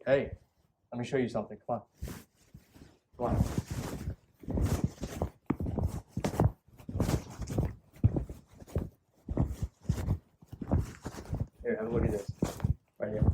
Hey, let me show you something. Come on. Come on. Here, have a look at this. Right here.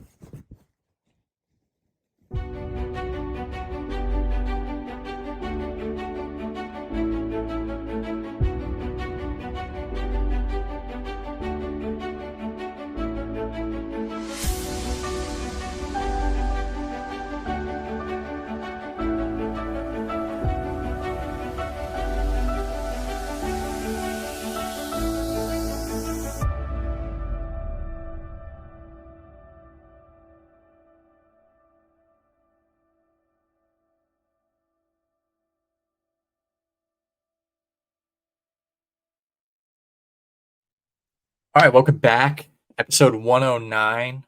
All right, welcome back. Episode 109.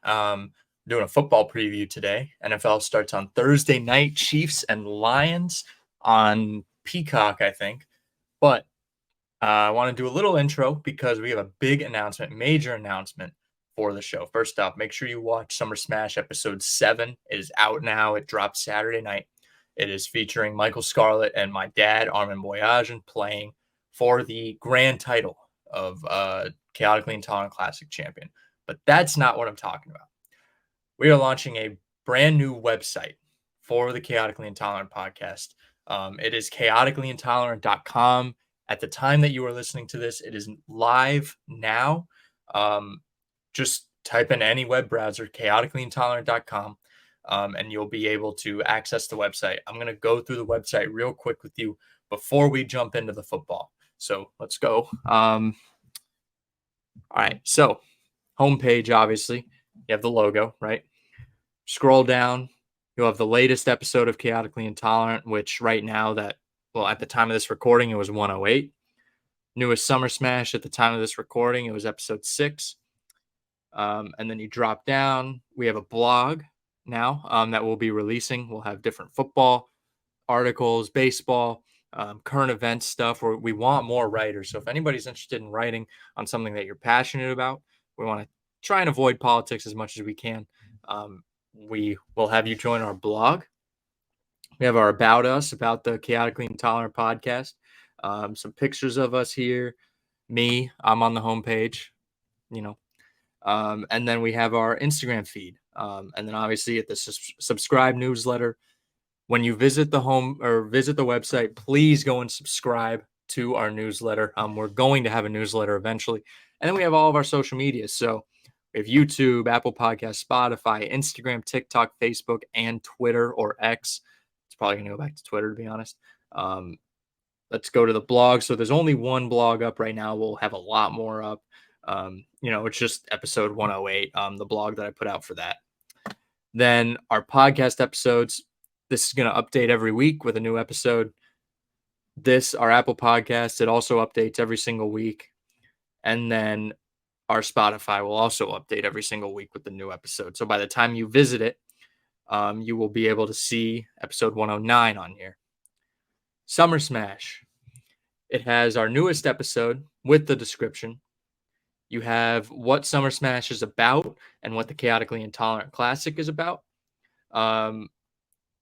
Doing a football preview today. NFL starts on Thursday night. Chiefs and Lions on Peacock, I think. But I want to do a little intro because we have a big announcement, major announcement for the show. First off, make sure you watch Summer Smash episode 7. It is out now. It drops Saturday night. It is featuring Michael Scarlett and my dad, Armin Boyajian, playing for the grand title of Chaotically Intolerant Classic champion. But that's not what I'm talking about. We are launching a brand new website for the Chaotically Intolerant podcast. It is chaoticallyintolerant.com. At the time that you are listening to this, it is live now. Just type in any web browser, chaoticallyintolerant.com, and you'll be able to access the website. I'm going to go through the website real quick with you before we jump into the football. So let's go. All right. So homepage, obviously, you have the logo, right? Scroll down. You'll have the latest episode of Chaotically Intolerant, which right now at the time of this recording, it was 108. Newest Summer Smash at the time of this recording, it was episode 6. And then you drop down. We have a blog now that we'll be releasing. We'll have different football articles, baseball, current events stuff, where we want more writers. So if anybody's interested in writing on something that you're passionate about, we want to try and avoid politics as much as we can. We will have you join our blog. We have our About Us, about the Chaotically Intolerant podcast. Some pictures of us here. Me, I'm on the homepage, and then we have our Instagram feed. And then obviously at the subscribe newsletter. When you visit the website, please go and subscribe to our newsletter. We're going to have a newsletter eventually. And then we have all of our social media. So we have YouTube, Apple Podcasts, Spotify, Instagram, TikTok, Facebook, and Twitter, or X. It's probably going to go back to Twitter, to be honest. Let's go to the blog. So there's only one blog up right now. We'll have a lot more up. It's just episode 108, the blog that I put out for that. Then our podcast episodes, this is going to update every week with a new episode. Our Apple Podcast, it also updates every single week. And then our Spotify will also update every single week with the new episode. So by the time you visit it, you will be able to see episode 109 on here. Summer Smash. It has our newest episode with the description. You have what Summer Smash is about and what the Chaotically Intolerant Classic is about.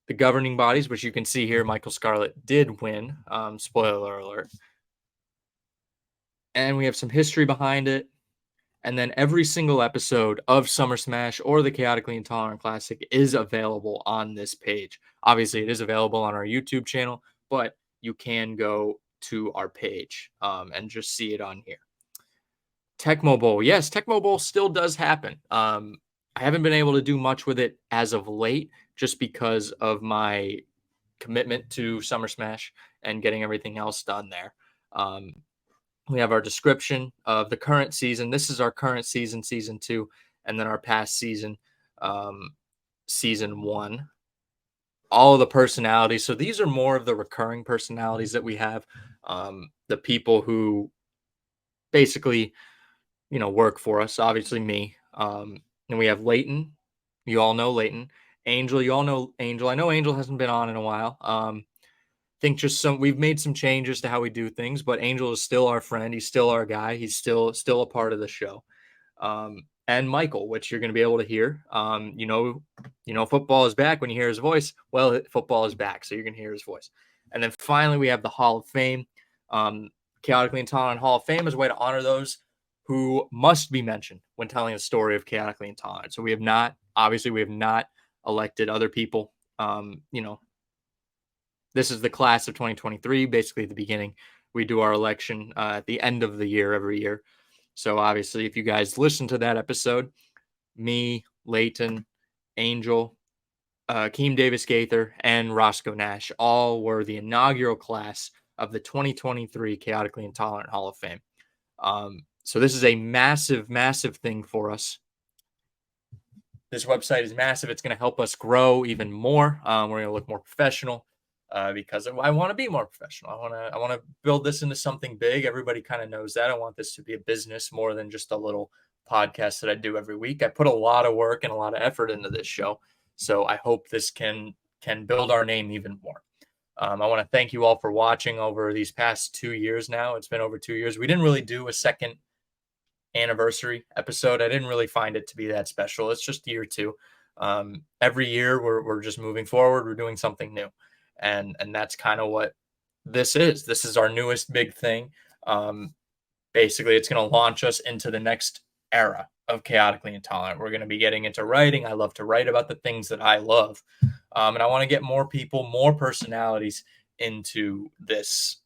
The governing bodies, which you can see here, Michael Scarlett did win. Spoiler alert. And we have some history behind it. And then every single episode of Summer Smash or the Chaotically Intolerant Classic is available on this page. Obviously, it is available on our YouTube channel, but you can go to our page and just see it on here. Tecmo Bowl. Yes, Tecmo Bowl still does happen. I haven't been able to do much with it as of late just because of my commitment to Summer Smash and getting everything else done there. We have our description of the current season. This is our current season, season 2, and then our past season, season 1. All of the personalities. So these are more of the recurring personalities that we have. The people who basically, work for us. Obviously me. And we have Leighton. You all know Leighton. Angel. You all know Angel. I know Angel hasn't been on in a while. Think we've made some changes to how we do things, but Angel is still our friend. He's still our guy. He's still a part of the show. And and Michael, which you're going to be able to hear. Football is back when you hear his voice. Well, football is back, so you're going to hear his voice. And then finally, we have the Hall of Fame. Chaotically Intolerant Hall of Fame is a way to honor those who must be mentioned when telling the story of Chaotically Intolerant. So we have not elected other people. This is the class of 2023, basically the beginning. We do our election at the end of the year every year. So obviously, if you guys listen to that episode, me, Leighton, Angel, Keem Davis Gaither, and Roscoe Nash all were the inaugural class of the 2023 Chaotically Intolerant Hall of Fame. So this is a massive, massive thing for us. This website is massive. It's going to help us grow even more. We're going to look more professional because I want to be more professional. I want to build this into something big. Everybody kind of knows that. I want this to be a business more than just a little podcast that I do every week. I put a lot of work and a lot of effort into this show. So I hope this can build our name even more. I want to thank you all for watching over these past 2 years now. It's been over 2 years. We didn't really do a second anniversary episode. I didn't really find it to be that special. It's just year 2. Every year we're just moving forward. We're doing something new. And that's kind of what this is. This is our newest big thing. Basically, it's going to launch us into the next era of Chaotically Intolerant. We're going to be getting into writing. I love to write about the things that I love. And I want to get more people, more personalities into this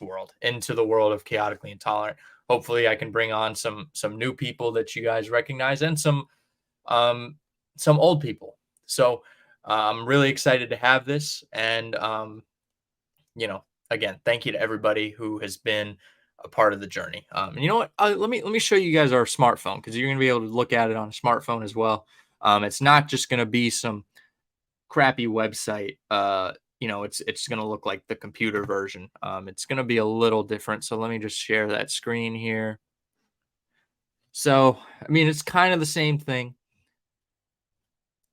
world, into the world of Chaotically Intolerant. Hopefully I can bring on some new people that you guys recognize and some old people. So I'm really excited to have this. And, again, thank you to everybody who has been a part of the journey. And you know what? Let me show you guys our smartphone, because you're going to be able to look at it on a smartphone as well. It's not just going to be some crappy website. It's going to look like the computer version. It's going to be a little different. So let me just share that screen here. So, I mean, it's kind of the same thing.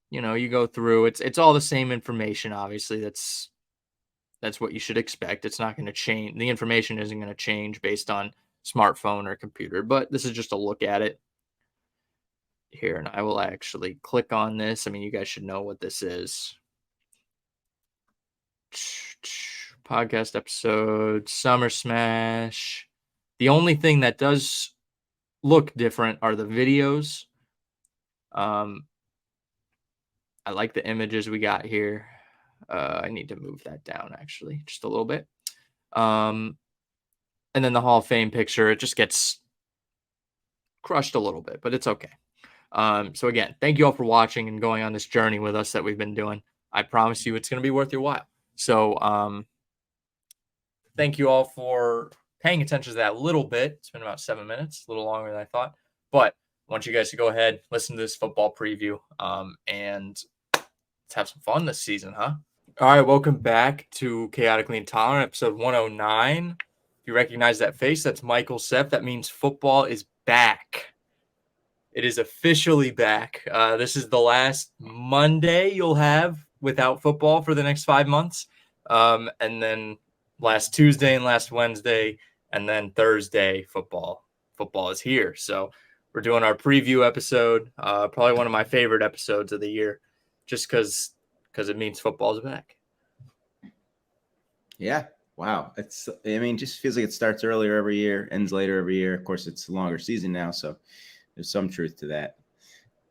You go through, it's all the same information. Obviously, that's what you should expect. It's not going to change. The information isn't going to change based on smartphone or computer, but this is just a look at it here. And I will actually click on this. I mean, you guys should know what this is. Podcast episode, Summer Smash. The only thing that does look different are the videos. I like the images we got here. I need to move that down actually just a little bit. And then the Hall of Fame picture, it just gets crushed a little bit, but it's okay. So again, thank you all for watching and going on this journey with us that we've been doing. I promise you it's going to be worth your while. So thank you all for paying attention to that a little bit. It's been about 7 minutes, a little longer than I thought. But I want you guys to go ahead, listen to this football preview, and let's have some fun this season, huh? All right, welcome back to Chaotically Intolerant, episode 109. If you recognize that face, that's Michael Sepp. That means football is back. It is officially back. This is the last Monday you'll have without football for the next 5 months. And then last Tuesday and last Wednesday, and then Thursday, football is here. So we're doing our preview episode, probably one of my favorite episodes of the year, just because it means football is back. Yeah. Wow. Just feels like it starts earlier every year, ends later every year. Of course, it's a longer season now, so there's some truth to that.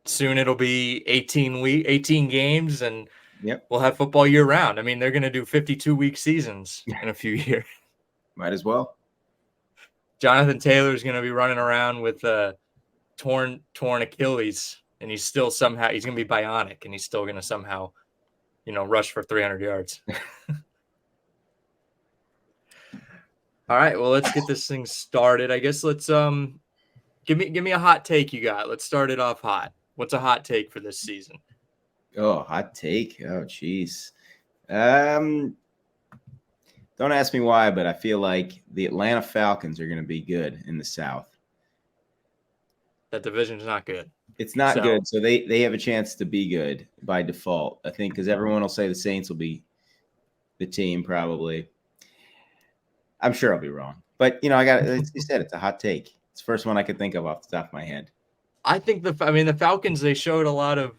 Soon it'll be 18 games, and yep, we'll have football year round. I mean, they're going to do 52-week seasons in a few years. Might as well. Jonathan Taylor is going to be running around with torn Achilles, and he's going to be bionic, and he's still going to somehow, rush for 300 yards. All right, well, let's get this thing started. I guess let's give me a hot take you got. Let's start it off hot. What's a hot take for this season? Oh, hot take. Oh, geez. Don't ask me why, but I feel like the Atlanta Falcons are going to be good in the South. That division's not good. It's not good, so they have a chance to be good by default, I think, because everyone will say the Saints will be the team probably. I'm sure I'll be wrong. But, as you said, it's a hot take. It's the first one I could think of off the top of my head. I think the Falcons, they showed a lot of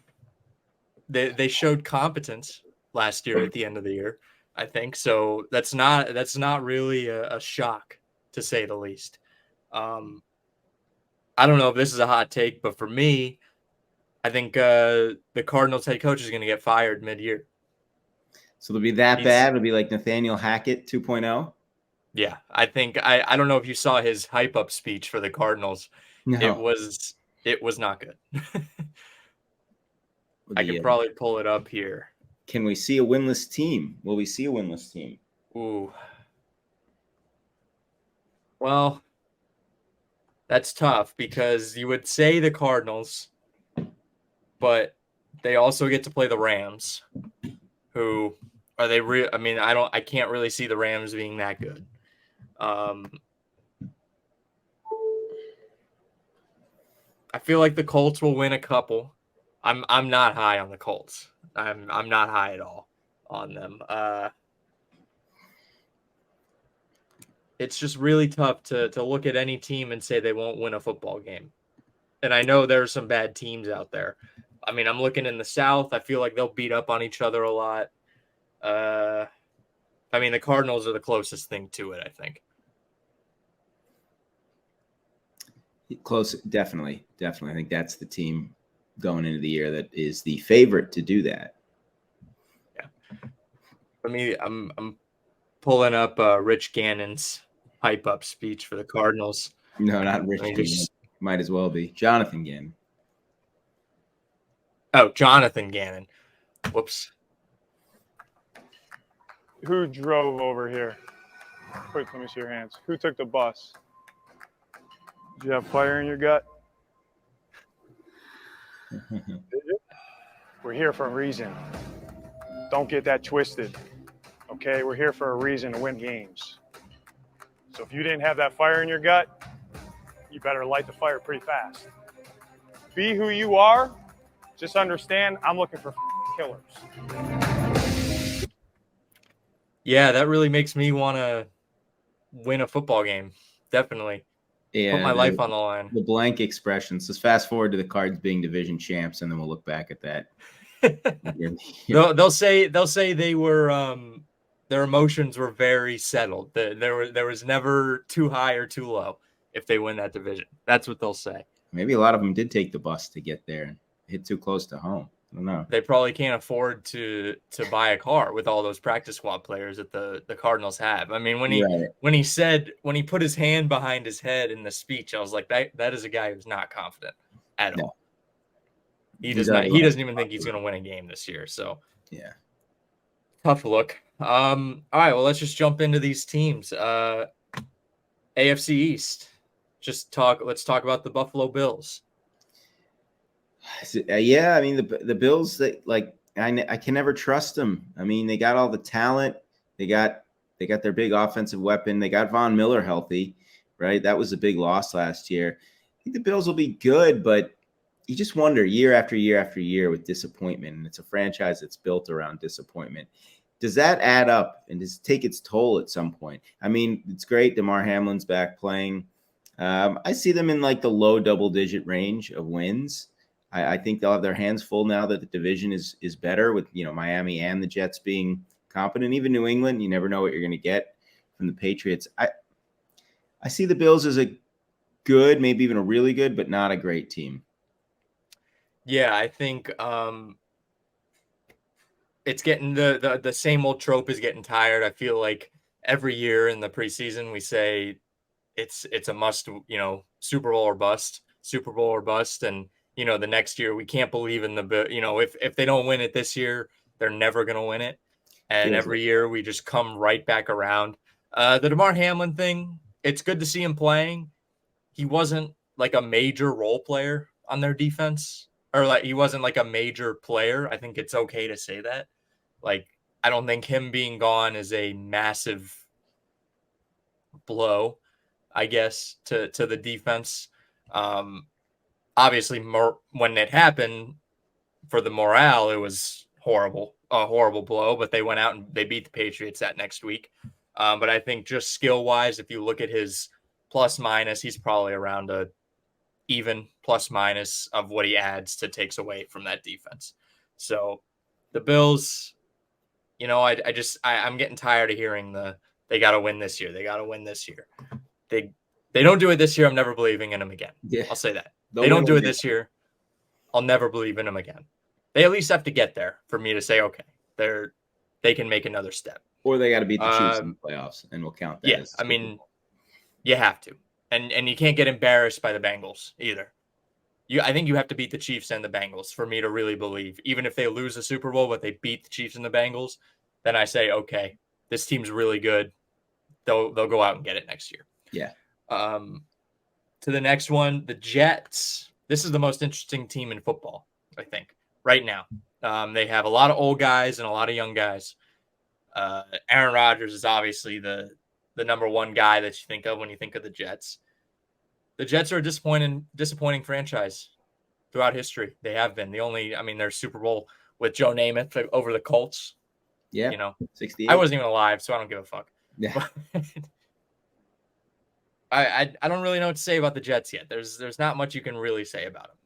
they showed competence last year at the end of the year. I think so. That's not really a shock, to say the least. I don't know if this is a hot take, but for me, I think the Cardinals head coach is going to get fired mid-year. So it'll be that He's bad. It'll be like Nathaniel Hackett 2.0. Yeah, I think I don't know if you saw his hype up speech for the Cardinals. It No. was it was not good. I The could probably pull it up here. Can we see a winless team? Will we see a winless team? Ooh. Well, that's tough because you would say the Cardinals, but they also get to play the Rams, who are they real? I mean, I can't really see the Rams being that good. I feel like the Colts will win a couple. I'm not high on the Colts. I'm not high at all on them. It's just really tough to look at any team and say they won't win a football game. And I know there are some bad teams out there. I mean, I'm looking in the South. I feel like they'll beat up on each other a lot. I mean, the Cardinals are the closest thing to it, I think. Close, definitely. I think that's the team going into the year that is the favorite to do that. Yeah. I'm pulling up Rich Gannon's hype up speech for the Cardinals. No, not Rich Gannon. Might as well be Jonathan Gannon. Oh, Jonathan Gannon. Whoops. Who drove over here? Quick, let me see your hands. Who took the bus? Did you have fire in your gut? Did you? We're here for a reason. Don't get that twisted. Okay, we're here for a reason to win games. So if you didn't have that fire in your gut, you better light the fire pretty fast. Be who you are. Just understand, I'm looking for killers. Yeah, that really makes me want to win a football game. Definitely. Yeah, put my life on the line. The blank expressions. Let's fast forward to the Cards being division champs, and then we'll look back at that. They'll say they were their emotions were very settled. There was never too high or too low if they win that division. That's what they'll say. Maybe a lot of them did take the bus to get there and hit too close to home. I don't know. They probably can't afford to buy a car with all those practice squad players that the Cardinals have. I mean, when he put his hand behind his head in the speech, I was like, that is a guy who's not confident at all. He doesn't even think he's going to win a game this year. So yeah, tough look. All right, well, let's just jump into these teams. AFC East. Let's talk about the Buffalo Bills. Yeah, I mean the Bills, that I can never trust them. I mean, they got all the talent. They got their big offensive weapon. They got Von Miller healthy, right? That was a big loss last year. I think the Bills will be good, but you just wonder year after year after year with disappointment. And it's a franchise that's built around disappointment. Does that add up and does it take its toll at some point? I mean, it's great. DeMar Hamlin's back playing. I see them in like the low double-digit range of wins. I think they'll have their hands full now that the division is better with, Miami and the Jets being competent. Even New England, you never know what you're going to get from the Patriots. I see the Bills as a good, maybe even a really good, but not a great team. Yeah, I think it's getting the same old trope is getting tired. I feel like every year in the preseason we say it's a must, Super Bowl or bust, and the next year we can't believe in if they don't win it this year, they're never going to win it. And every year we just come right back around. The DeMar Hamlin thing, it's good to see him playing. He wasn't like a major role player on their defense, or like he wasn't like a major player. I think it's okay to say that. Like, I don't think him being gone is a massive blow, I guess, to the defense. Obviously, when it happened for the morale, it was a horrible blow. But they went out and they beat the Patriots that next week. But I think just skill wise, if you look at his plus minus, he's probably around a even plus minus of what he adds to takes away from that defense. So the Bills, I'm getting tired of hearing they got to win this year. They got to win this year. They don't do it this year. I'm never believing in them again. Yeah. I'll say that. They'll They don't win do it again. this year. I'll never believe in them again. They at least have to get there for me to say, okay, they can make another step. Or they got to beat the Chiefs in the playoffs, and we'll count that. Yeah, as I mean, you have to, and you can't get embarrassed by the Bengals either. I think you have to beat the Chiefs and the Bengals for me to really believe. Even if they lose the Super Bowl, but they beat the Chiefs and the Bengals, then I say, okay, this team's really good. They'll go out and get it next year. Yeah. To the next one, the Jets. This is the most interesting team in football, I think, right now. They have a lot of old guys and a lot of young guys. Aaron Rodgers is obviously the number one guy that you think of when you think of the Jets. The Jets are a disappointing franchise throughout history. They have been. Their Super Bowl with Joe Namath over the Colts. Yeah. 68. I wasn't even alive, so I don't give a fuck. Yeah. I don't really know what to say about the Jets yet. There's not much you can really say about them.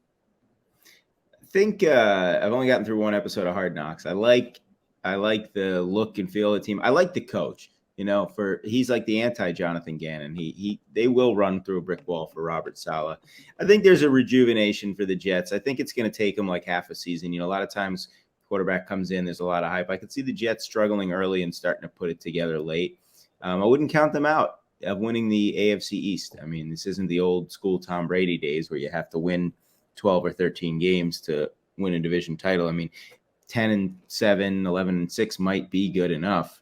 I think I've only gotten through one episode of Hard Knocks. I like the look and feel of the team. I like the coach. He's like the anti-Jonathan Gannon. They will run through a brick wall for Robert Saleh. I think there's a rejuvenation for the Jets. I think it's going to take them like half a season. A lot of times quarterback comes in, there's a lot of hype. I could see the Jets struggling early and starting to put it together late. I wouldn't count them out of winning the AFC East. I mean, this isn't the old school Tom Brady days where you have to win 12 or 13 games to win a division title. I mean, 10-7, 11-6 might be good enough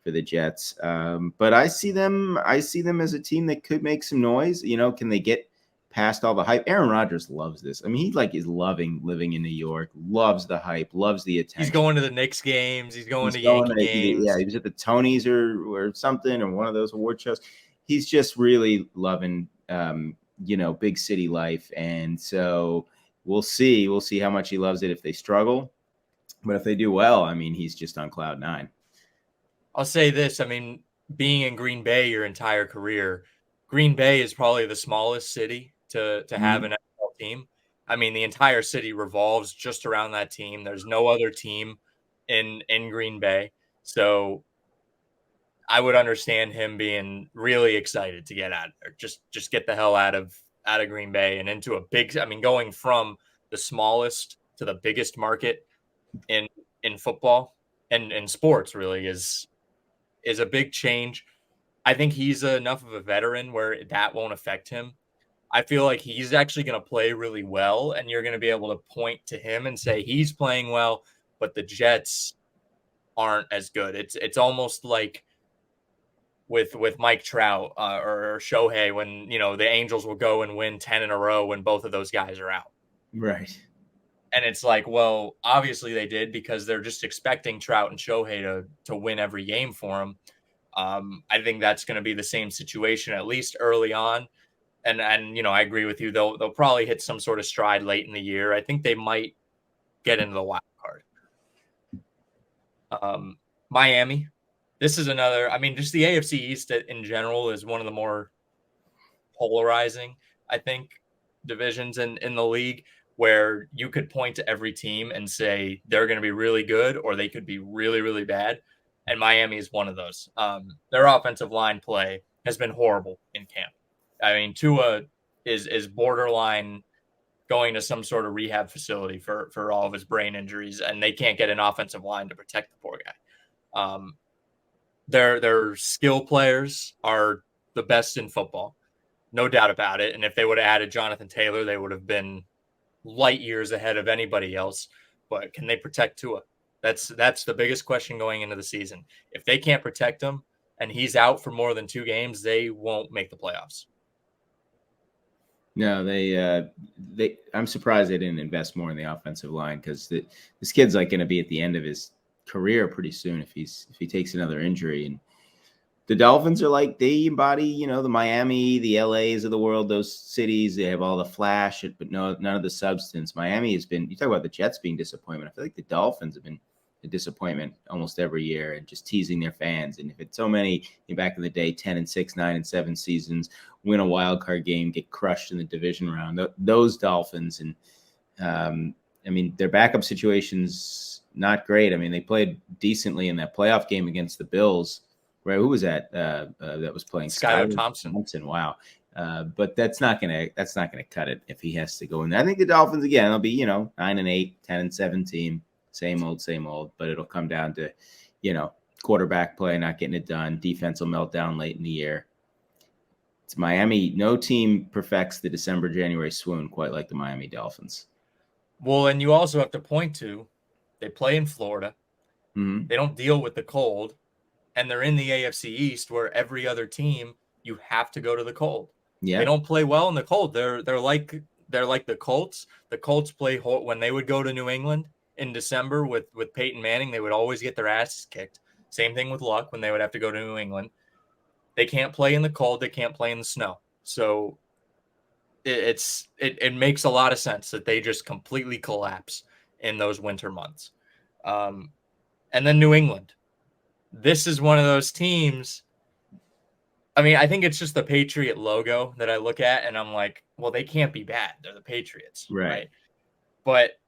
for the Jets. But I see them as a team that could make some noise. Can they get past all the hype? Aaron Rodgers loves this. I mean, he is loving living in New York, loves the hype, loves the attention. He's going to the Knicks games. He's going to Yankee games. Yeah, he was at the Tonys or something, or one of those award shows. He's just really loving, big city life. And so we'll see how much he loves it if they struggle. But if they do well, I mean, he's just on cloud nine. I'll say this. I mean, being in Green Bay your entire career, Green Bay is probably the smallest city to have an NFL team. I mean, the entire city revolves just around that team. There's no other team in Green Bay. So I would understand him being really excited to get out of there. Just get the hell out of Green Bay and into a big, going from the smallest to the biggest market in football and in sports really is a big change. I think he's enough of a veteran where that won't affect him. I feel like he's actually going to play really well, and you're going to be able to point to him and say he's playing well, but the Jets aren't as good. It's almost like with Mike Trout or Shohei when the Angels will go and win 10 in a row when both of those guys are out. Right. And it's like, well, obviously they did because they're just expecting Trout and Shohei to win every game for them. I think that's going to be the same situation, at least early on. And I agree with you. They'll probably hit some sort of stride late in the year. I think they might get into the wild card. Miami. This is another, just the AFC East in general is one of the more polarizing, I think, divisions in the league, where you could point to every team and say they're going to be really good or they could be really, really bad. And Miami is one of those. Their offensive line play has been horrible in camp. Tua is borderline going to some sort of rehab facility for all of his brain injuries, and they can't get an offensive line to protect the poor guy. Their skill players are the best in football, no doubt about it. And if they would have added Jonathan Taylor, they would have been light years ahead of anybody else. But can they protect Tua? That's the biggest question going into the season. If they can't protect him and he's out for more than 2 games, they won't make the playoffs. No, they. I'm surprised they didn't invest more in the offensive line because this kid's like going to be at the end of his career pretty soon if he takes another injury. And the Dolphins are like, they embody, the Miami, the LAs of the world, those cities. They have all the flash, but none of the substance. Miami has been. You talk about the Jets being disappointment. I feel like the Dolphins have a disappointment almost every year and just teasing their fans. And if it's so many back in the day, 10-6, 9-7 seasons, win a wild card game, get crushed in the division round, those Dolphins. And I mean, their backup situation's not great. I mean, they played decently in that playoff game against the Bills. Right? Who was that? That was playing Skylar Thompson. Wow. But that's not gonna cut it if he has to go in there. I think the Dolphins again, they'll be 9-8, 10-7 team, same old. But it'll come down to quarterback play not getting it done, defensive meltdown late in the year. It's Miami. No team perfects the December-January swoon quite like the Miami Dolphins. Well, and you also have to point to they play in Florida. Mm-hmm. They don't deal with the cold, and they're in the AFC East where every other team you have to go to the cold. Yeah. They don't play well in the cold. They're like the Colts. The Colts play when they would go to New England in December with Peyton Manning, they would always get their asses kicked. Same thing with Luck when they would have to go to New England. They can't play in the cold. They can't play in the snow. So it makes a lot of sense that they just completely collapse in those winter months. And then New England. This is one of those teams. I mean, I think it's just the Patriot logo that I look at and I'm like, well, they can't be bad. They're the Patriots. Right? But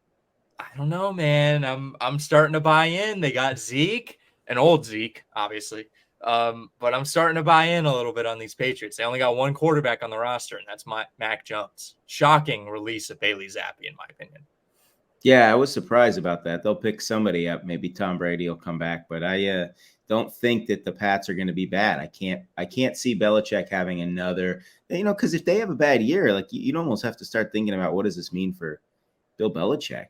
I don't know, man. I'm starting to buy in. They got Zeke, an old Zeke, obviously. But I'm starting to buy in a little bit on these Patriots. They only got one quarterback on the roster, and that's Mac Jones. Shocking release of Bailey Zappi, in my opinion. Yeah, I was surprised about that. They'll pick somebody up. Maybe Tom Brady will come back, but I don't think that the Pats are going to be bad. I can't see Belichick having another, because if they have a bad year, like you'd almost have to start thinking about what does this mean for Bill Belichick,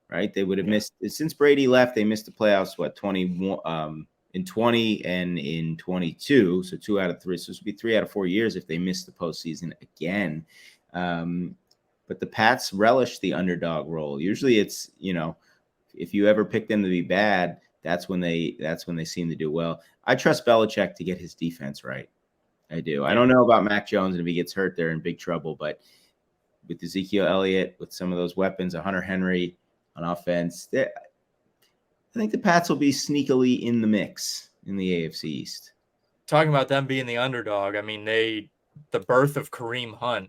right? They would have missed since Brady left. They missed the playoffs, 21 in 20 and in 22, so 2 out of 3. So this would be 3 out of 4 years if they miss the postseason again. But the Pats relish the underdog role. Usually, it's if you ever pick them to be bad, that's when they seem to do well. I trust Belichick to get his defense right. I do. I don't know about Mac Jones, and if he gets hurt, they're in big trouble. But with Ezekiel Elliott, with some of those weapons, Hunter Henry on offense, I think the Pats will be sneakily in the mix in the AFC East. Talking about them being the underdog, I mean, the birth of Kareem Hunt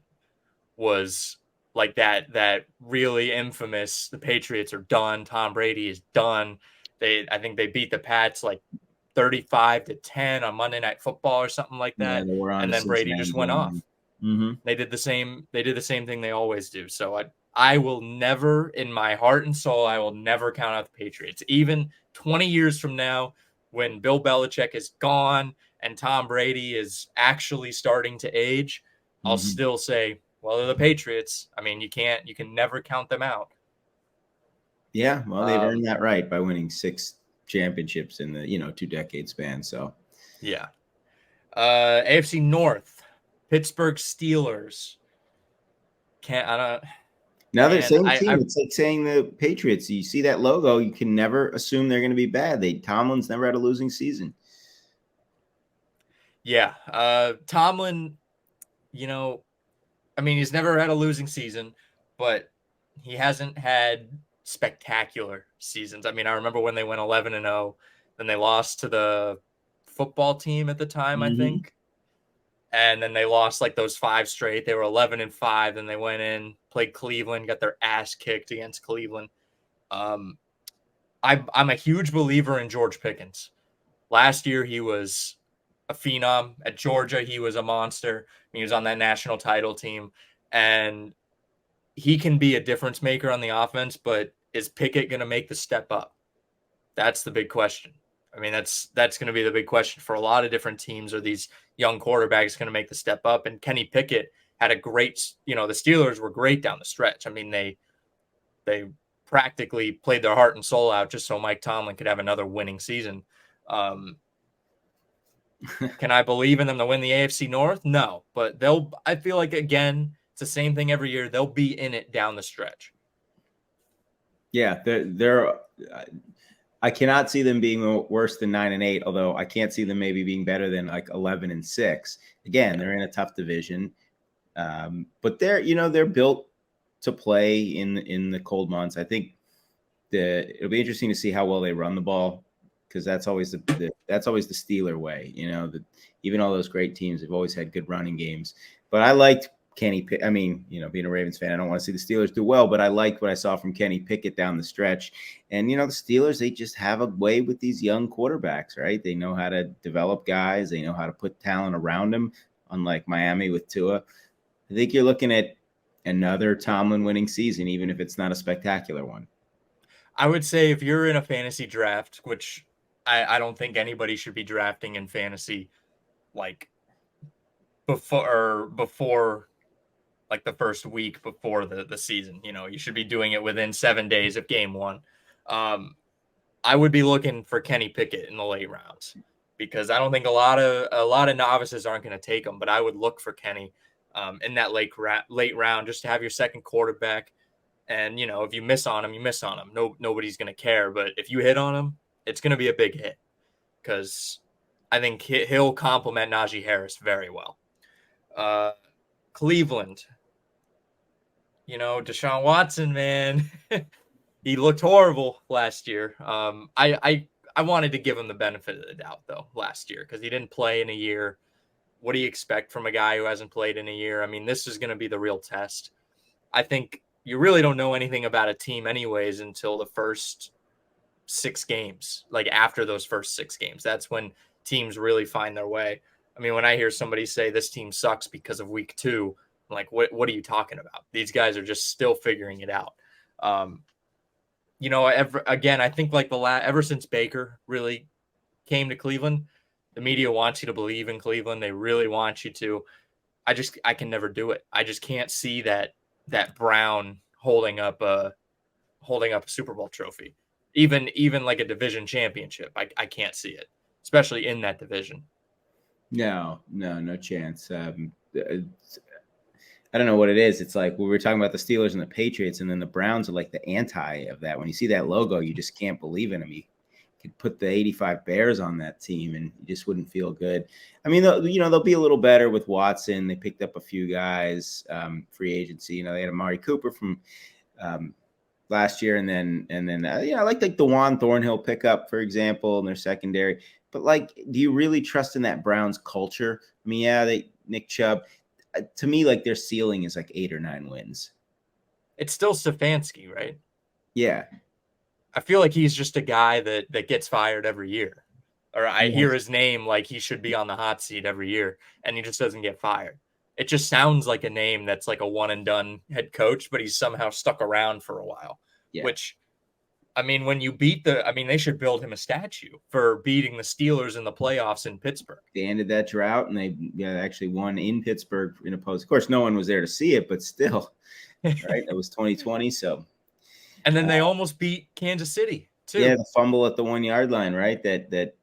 was like that really infamous, the Patriots are done, Tom Brady is done. I think they beat the Pats like 35-10 on Monday Night Football or something like that. Yeah, and then Brady just went off. Mm-hmm. They did the same thing they always do. So I will never, in my heart and soul, I will never count out the Patriots. Even 20 years from now, when Bill Belichick is gone and Tom Brady is actually starting to age, I'll still say, well, they're the Patriots. I mean, you can never count them out. Yeah, well, they've earned that right by winning 6 championships in the 2-decade span. So, yeah. AFC North, Pittsburgh Steelers. Now they're the same team. It's like saying the Patriots. You see that logo, you can never assume they're going to be bad. Tomlin's never had a losing season. Yeah, Tomlin. I mean, he's never had a losing season, but he hasn't had spectacular seasons. I mean, I remember when they went 11-0, then they lost to the football team at the time, I think. And then they lost like those 5 straight. They were 11-5. Then they went in, played Cleveland, got their ass kicked against Cleveland. I'm a huge believer in George Pickens. Last year, he was a phenom. At Georgia, he was a monster. He was on that national title team. And he can be a difference maker on the offense, but is Pickett going to make the step up? That's the big question. I mean, that's going to be the big question for a lot of different teams. Are these young quarterbacks going to make the step up? And Kenny Pickett had a great, the Steelers were great down the stretch. I mean, they practically played their heart and soul out just so Mike Tomlin could have another winning season. Can I believe in them to win the AFC North? No, but I feel like, again, it's the same thing every year. They'll be in it down the stretch. Yeah, I cannot see them being worse than 9-8, although I can't see them maybe being better than like 11-6. Again, they're in a tough division, but they're built to play in the cold months. I think it'll be interesting to see how well they run the ball, because that's always the Steeler way. Even all those great teams have always had good running games. But I liked Kenny Pickett. I mean, being a Ravens fan, I don't want to see the Steelers do well, but I liked what I saw from Kenny Pickett down the stretch. And the Steelers, they just have a way with these young quarterbacks, right? They know how to develop guys. They know how to put talent around them. Unlike Miami with Tua, I think you're looking at another Tomlin winning season, even if it's not a spectacular one. I would say if you're in a fantasy draft, which I don't think anybody should be drafting in fantasy, like before like the first week before the season. You should be doing it within 7 days of game one. I would be looking for Kenny Pickett in the late rounds, because I don't think a lot of novices aren't going to take him, but I would look for Kenny in that late round, just to have your second quarterback. And if you miss on him, you miss on him. Nobody's going to care. But if you hit on him, it's going to be a big hit, because I think he'll complement Najee Harris very well. Cleveland, Deshaun Watson, man, he looked horrible last year. I wanted to give him the benefit of the doubt, though, last year, because he didn't play in a year. What do you expect from a guy who hasn't played in a year? I mean, this is going to be the real test. I think you really don't know anything about a team anyways until the first 6 games. Like, after those first 6 games, that's when teams really find their way. I mean, when I hear somebody say this team sucks because of week 2, I'm like, what are you talking about? These guys are just still figuring it out. Again, I think like ever since Baker really came to Cleveland, the media wants you to believe in Cleveland. They really want you to. I can never do it. I just can't see that Brown holding up a Super Bowl trophy, even like a division championship. I can't see it, especially in that division. No chance. I don't know what it is. It's like we were talking about the Steelers and the Patriots, and then the Browns are like the anti of that. When you see that logo, you just can't believe in them. You could put the 85 Bears on that team, and you just wouldn't feel good. I mean, they'll be a little better with Watson. They picked up a few guys, free agency. They had Amari Cooper from last year, and then I like the Juwan Thornhill pickup, for example, in their secondary. But like, do you really trust in that Browns culture? I mean, Nick Chubb. To me, like, their ceiling is like 8 or 9 wins. It's still Stefanski, right? Yeah. I feel like he's just a guy that gets fired every year. Or I hear his name like he should be on the hot seat every year, and he just doesn't get fired. It just sounds like a name that's like a one and done head coach, but he's somehow stuck around for a while. Yeah. Which, I mean, when you they should build him a statue for beating the Steelers in the playoffs in Pittsburgh. They ended that drought, and they actually won in Pittsburgh in a post. Of course, no one was there to see it, but still, right? It was 2020, so. And then they almost beat Kansas City too. Yeah, the fumble at the 1-yard line, right? That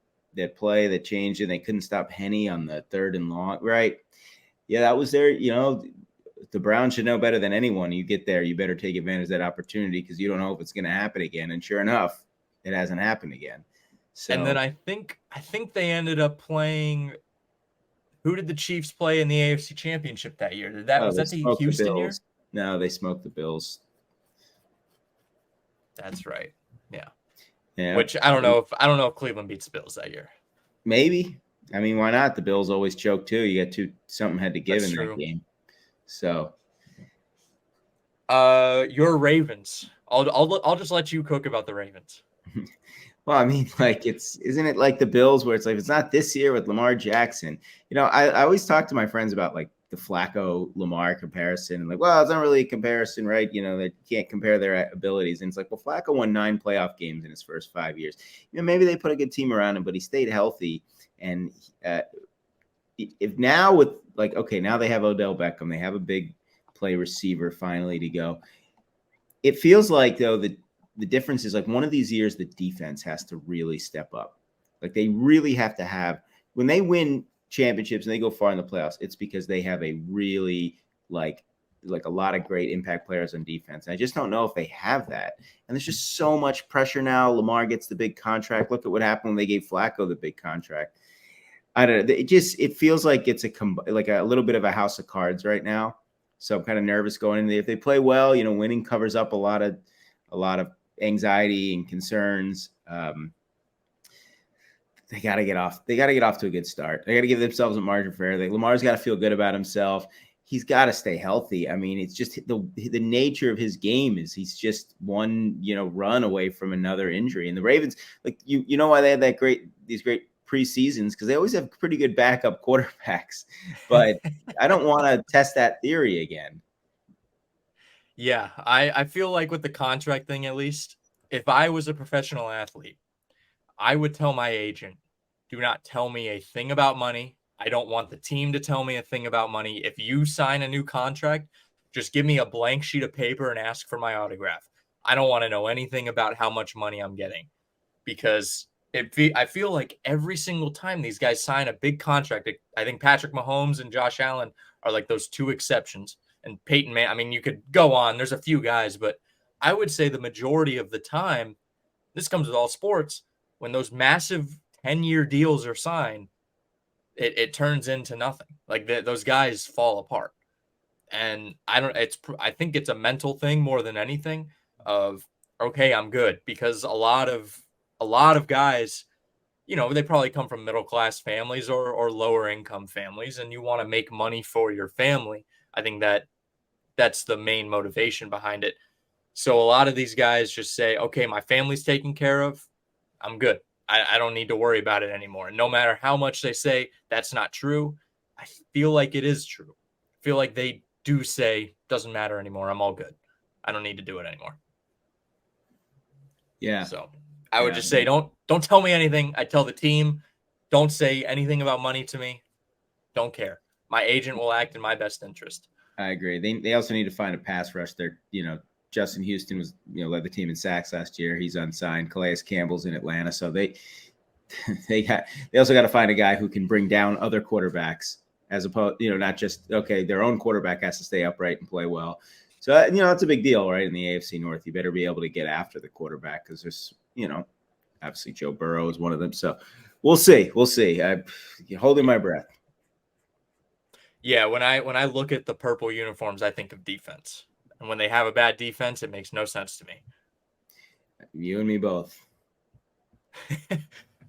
play that changed, and they couldn't stop Henny on the 3rd and long, right? Yeah, that was their. The Browns should know better than anyone. You get there, you better take advantage of that opportunity, because you don't know if it's going to happen again. And sure enough, it hasn't happened again. So, and then I think they ended up playing. Who did the Chiefs play in the AFC Championship that year? Was that the Houston year? No, they smoked the Bills. That's right. Yeah. Which I don't know if Cleveland beats the Bills that year. Maybe. I mean, why not? The Bills always choke too. You got something had to give in that game. So, your Ravens. I'll just let you cook about the Ravens. Well, I mean, like, isn't it like the Bills, where it's like, it's not this year with Lamar Jackson? I always talk to my friends about like the Flacco Lamar comparison, and like, well, it's not really a comparison, right? They can't compare their abilities. And it's like, well, Flacco won 9 playoff games in his first 5 years. Maybe they put a good team around him, but he stayed healthy. And if now with like, okay, now they have Odell Beckham, they have a big play receiver finally to go. It feels like, though, the difference is like one of these years the defense has to really step up. Like, they really have to have, when they win championships and they go far in the playoffs, it's because they have a really like a lot of great impact players on defense. And I just don't know if they have that. And there's just so much pressure now. Lamar gets the big contract. Look at what happened when they gave Flacco the big contract. I don't know. It feels like it's a little bit of a house of cards right now. So I'm kind of nervous going in. If they play well, winning covers up a lot of anxiety and concerns. They got to get off. They got to get off to a good start. They got to give themselves a margin for error. Lamar's got to feel good about himself. He's got to stay healthy. I mean, it's just the nature of his game is he's just one run away from another injury. And the Ravens, like you know why they had these great preseasons, because they always have pretty good backup quarterbacks. But I don't want to test that theory again. Yeah, I feel like with the contract thing, at least, if I was a professional athlete, I would tell my agent, do not tell me a thing about money. I don't want the team to tell me a thing about money. If you sign a new contract, just give me a blank sheet of paper and ask for my autograph. I don't want to know anything about how much money I'm getting, because I feel like every single time these guys sign a big contract, I think Patrick Mahomes and Josh Allen are like those two exceptions. And Peyton Manning, I mean, you could go on. There's a few guys, but I would say the majority of the time, this comes with all sports, when those massive 10-year deals are signed, it turns into nothing. Like those guys fall apart. And I think it's a mental thing more than anything of, okay, I'm good, because a lot of guys, they probably come from middle class families or lower income families, and you want to make money for your family. I think that's the main motivation behind it. So a lot of these guys just say, okay, my family's taken care of. I'm good. I don't need to worry about it anymore. And no matter how much they say that's not true, I feel like it is true. I feel like they do say, doesn't matter anymore. I'm all good. I don't need to do it anymore. Yeah. So I would just say, don't tell me anything. I tell the team, don't say anything about money to me. Don't care. My agent will act in my best interest. I agree. They also need to find a pass rush. Justin Houston was, led the team in sacks last year. He's unsigned. Calais Campbell's in Atlanta. So they also got to find a guy who can bring down other quarterbacks, as opposed, not just, okay, their own quarterback has to stay upright and play well. So, that's a big deal, right? In the AFC North, you better be able to get after the quarterback, because there's, obviously Joe Burrow is one of them. So we'll see. I'm holding my breath. Yeah, when I look at the purple uniforms, I think of defense. And when they have a bad defense, it makes no sense to me. You and me both.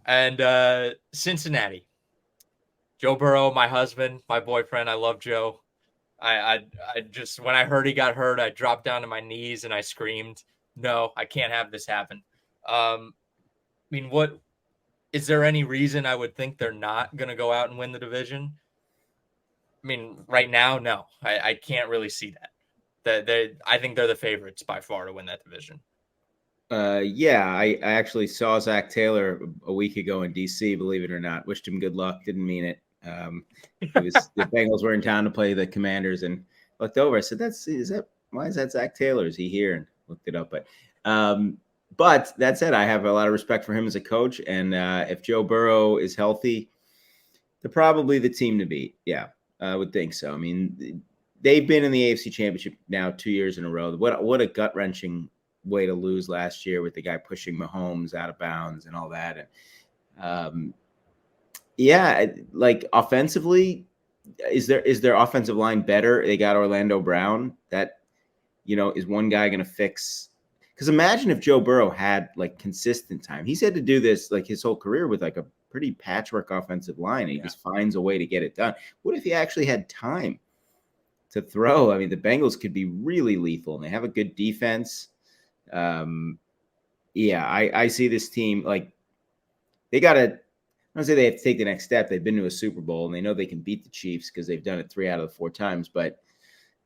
And Cincinnati. Joe Burrow, my husband, my boyfriend. I love Joe. I just, when I heard he got hurt, I dropped down to my knees and I screamed, no, I can't have this happen. I mean, is there any reason I would think they're not going to go out and win the division? I mean, right now, no. I can't really see that. I think they're the favorites by far to win that division. Yeah, I actually saw Zach Taylor a week ago in DC, believe it or not. Wished him good luck. Didn't mean it. The Bengals were in town to play the Commanders, and looked over. I said, why is that Zach Taylor? Is he here? And looked it up. But that said, I have a lot of respect for him as a coach. And if Joe Burrow is healthy, they're probably the team to beat. Yeah, I would think so. I mean, they've been in the AFC Championship now 2 years in a row. What a gut-wrenching way to lose last year, with the guy pushing Mahomes out of bounds and all that. And yeah, like offensively, is their offensive line better? They got Orlando Brown. That, is one guy going to fix? Because imagine if Joe Burrow had like consistent time. He's had to do this like his whole career with like a pretty patchwork offensive line. And he just finds a way to get it done. What if he actually had time to throw? I mean, the Bengals could be really lethal, and they have a good defense. Yeah, I see this team, like, they got to, I don't say they have to take the next step. They've been to a Super Bowl, and they know they can beat the Chiefs because they've done it 3 out of the 4 times. But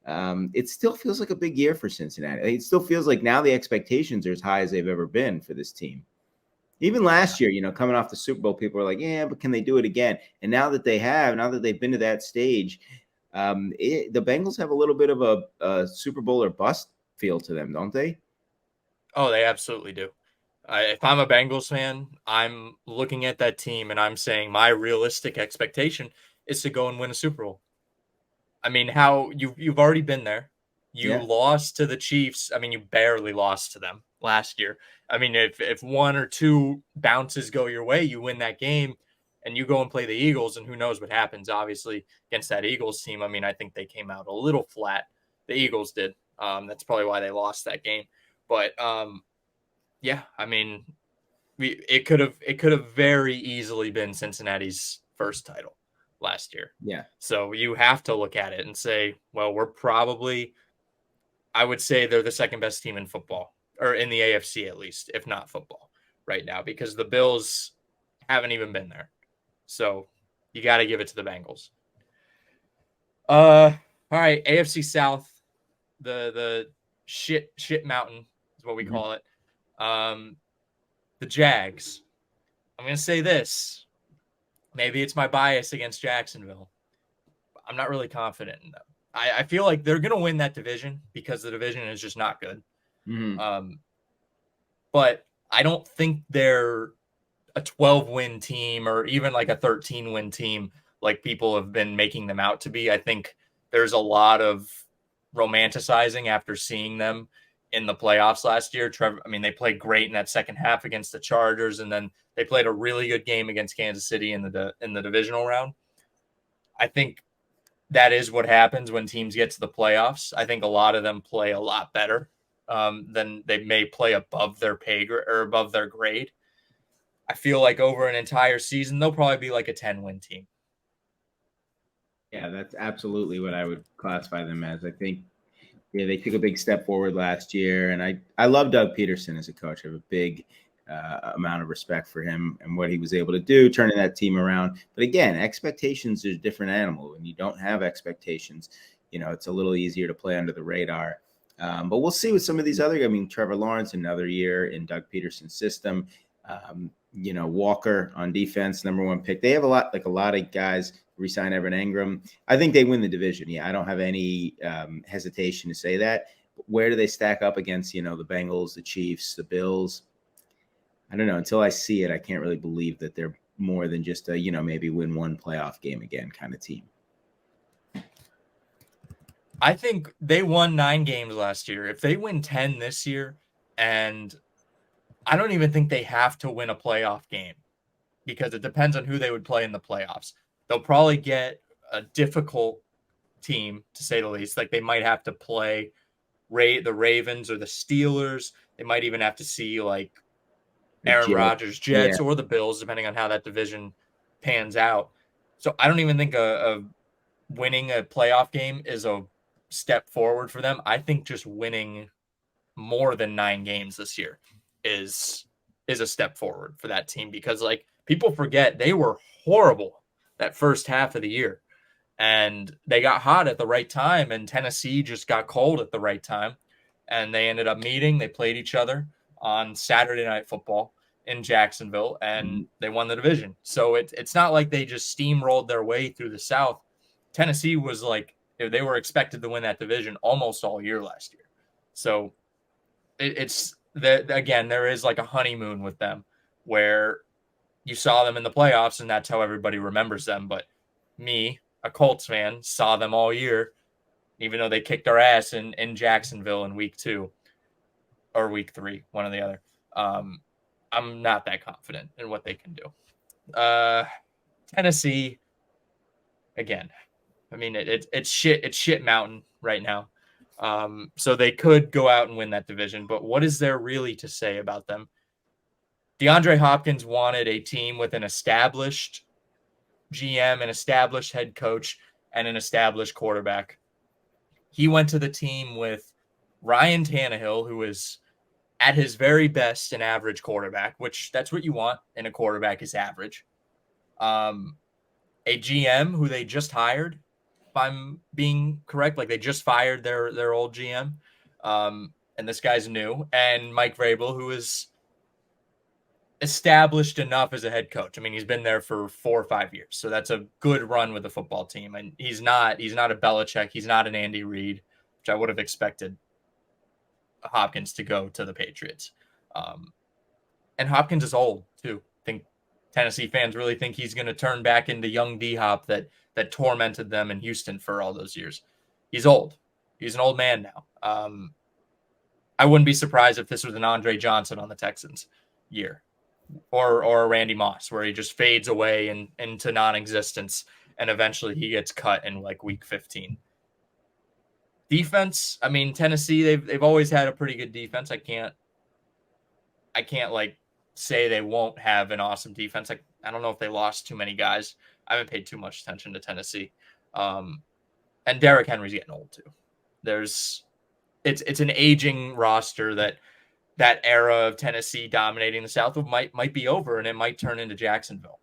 it still feels like a big year for Cincinnati. It still feels like now the expectations are as high as they've ever been for this team. Even last year, coming off the Super Bowl, people were like, yeah, but can they do it again? And now that they've been to that stage, the Bengals have a little bit of a Super Bowl or bust feel to them, don't they? Oh, they absolutely do. If I'm a Bengals fan, I'm looking at that team and I'm saying my realistic expectation is to go and win a Super Bowl. I mean, how you've already been there. You lost to the Chiefs. I mean, you barely lost to them last year. I mean, if 1 or 2 bounces go your way, you win that game, and you go and play the Eagles, and who knows what happens, obviously, against that Eagles team. I mean, I think they came out a little flat. The Eagles did. That's probably why they lost that game. But Yeah, I mean, it could have very easily been Cincinnati's first title last year. Yeah. So you have to look at it and say, well, we're probably, I would say they're the second best team in football, or in the AFC at least, if not football right now, because the Bills haven't even been there. So you got to give it to the Bengals. All right, AFC South, the shit mountain is what we Mm-hmm. call it. The Jags. I'm gonna say this. Maybe it's my bias against Jacksonville. I'm not really confident in them. I feel like they're gonna win that division because the division is just not good. Mm-hmm. But I don't think they're a 12-win team or even like a 13-win team like people have been making them out to be. I think there's a lot of romanticizing after seeing them in the playoffs last year. They played great in that second half against the Chargers, and then they played a really good game against Kansas City in the divisional round. I think that is what happens when teams get to the playoffs. I think a lot of them play a lot better than they may play above their pay or above their grade. I feel like over an entire season, they'll probably be like a 10-win team. Yeah, that's absolutely what I would classify them as. I think they took a big step forward last year, and I love Doug Peterson as a coach. I have a big amount of respect for him and what he was able to do, turning that team around. But again, expectations is a different animal. When you don't have expectations, it's a little easier to play under the radar. But we'll see with some of these other. I mean, Trevor Lawrence, another year in Doug Peterson's system. Walker on defense, #1 pick. They have a lot of guys. Resign Evan Engram. I think they win the division. Yeah, I don't have any hesitation to say that. But where do they stack up against, the Bengals, the Chiefs, the Bills? I don't know. Until I see it, I can't really believe that they're more than just a, maybe win one playoff game again kind of team. I think they won 9 games last year. If they win 10 this year, and I don't even think they have to win a playoff game because it depends on who they would play in the playoffs. They'll probably get a difficult team, to say the least. Like they might have to play the Ravens or the Steelers. They might even have to see like Aaron Rodgers, Jets, or the Bills, depending on how that division pans out. So I don't even think a winning a playoff game is a step forward for them. I think just winning more than 9 games this year is a step forward for that team, because like people forget they were horrible that first half of the year, and they got hot at the right time, and Tennessee just got cold at the right time, and they ended up meeting. They played each other on Saturday Night Football in Jacksonville, and they won the division. So it's not like they just steamrolled their way through the South. Tennessee was like, they were expected to win that division almost all year last year. So it's that, again, there is like a honeymoon with them where you saw them in the playoffs and that's how everybody remembers them. But me, a Colts fan, saw them all year, even though they kicked our ass in Jacksonville in week 2 or week 3, one or the other. I'm not that confident in what they can do. Tennessee, again, I mean, it's shit mountain right now. So they could go out and win that division, but what is there really to say about them? DeAndre Hopkins wanted a team with an established GM, an established head coach, and an established quarterback. He went to the team with Ryan Tannehill, who is at his very best an average quarterback, which that's what you want in a quarterback, is average. A GM who they just hired, if I'm being correct, like they just fired their old GM, and this guy's new, and Mike Vrabel, who is established enough as a head coach. I mean, he's been there for 4 or 5 years, so that's a good run with the football team. And he's not a Belichick, he's not an Andy Reid, which I would have expected Hopkins to go to the Patriots. And Hopkins is old too. I think Tennessee fans really think he's going to turn back into young D-Hop that tormented them in Houston for all those years. He's old. He's an old man now. I wouldn't be surprised if this was an Andre Johnson on the Texans year, or a Randy Moss, where he just fades away into non-existence, and eventually he gets cut in like week 15. Defense, I mean, Tennessee, they've always had a pretty good defense. I can't I can't like say they won't have an awesome defense. Like, I don't know if they lost too many guys. I haven't paid too much attention to Tennessee. And Derrick Henry's getting old too. It's an aging roster that era of Tennessee dominating the South might be over, and it might turn into Jacksonville.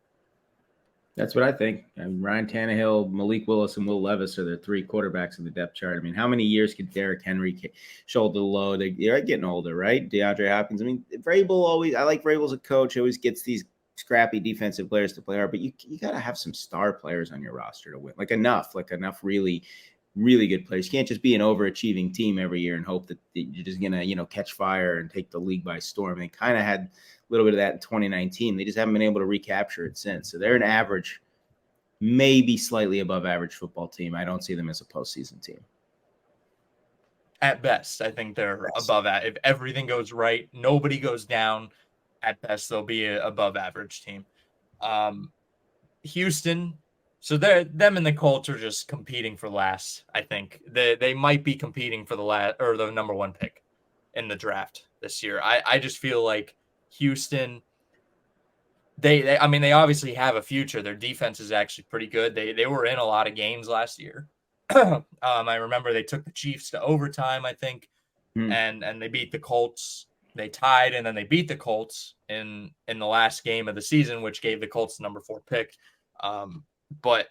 That's what I think. I mean, Ryan Tannehill, Malik Willis, and Will Levis are the three quarterbacks in the depth chart. I mean, how many years could Derrick Henry shoulder the load? They're getting older, right? DeAndre Hopkins. I mean, I like Vrabel as a coach. He always gets these scrappy defensive players to play hard, but you got to have some star players on your roster to win. Like enough really, really good players. You can't just be an overachieving team every year and hope that you're just going to, catch fire and take the league by storm. They kind of had a little bit of that in 2019. They just haven't been able to recapture it since. So they're an average, maybe slightly above average football team. I don't see them as a postseason team. At best, I think they're above that. If everything goes right, nobody goes down, at best, they'll be an above average team. Houston, so them and the Colts are just competing for last. I think they might be competing for the number one pick in the draft this year. I just feel like Houston, they obviously have a future. Their defense is actually pretty good. They were in a lot of games last year. I remember they took the Chiefs to overtime, I think, and they beat the Colts. They tied, and then they beat the Colts in the last game of the season, which gave the Colts the number 4 pick. But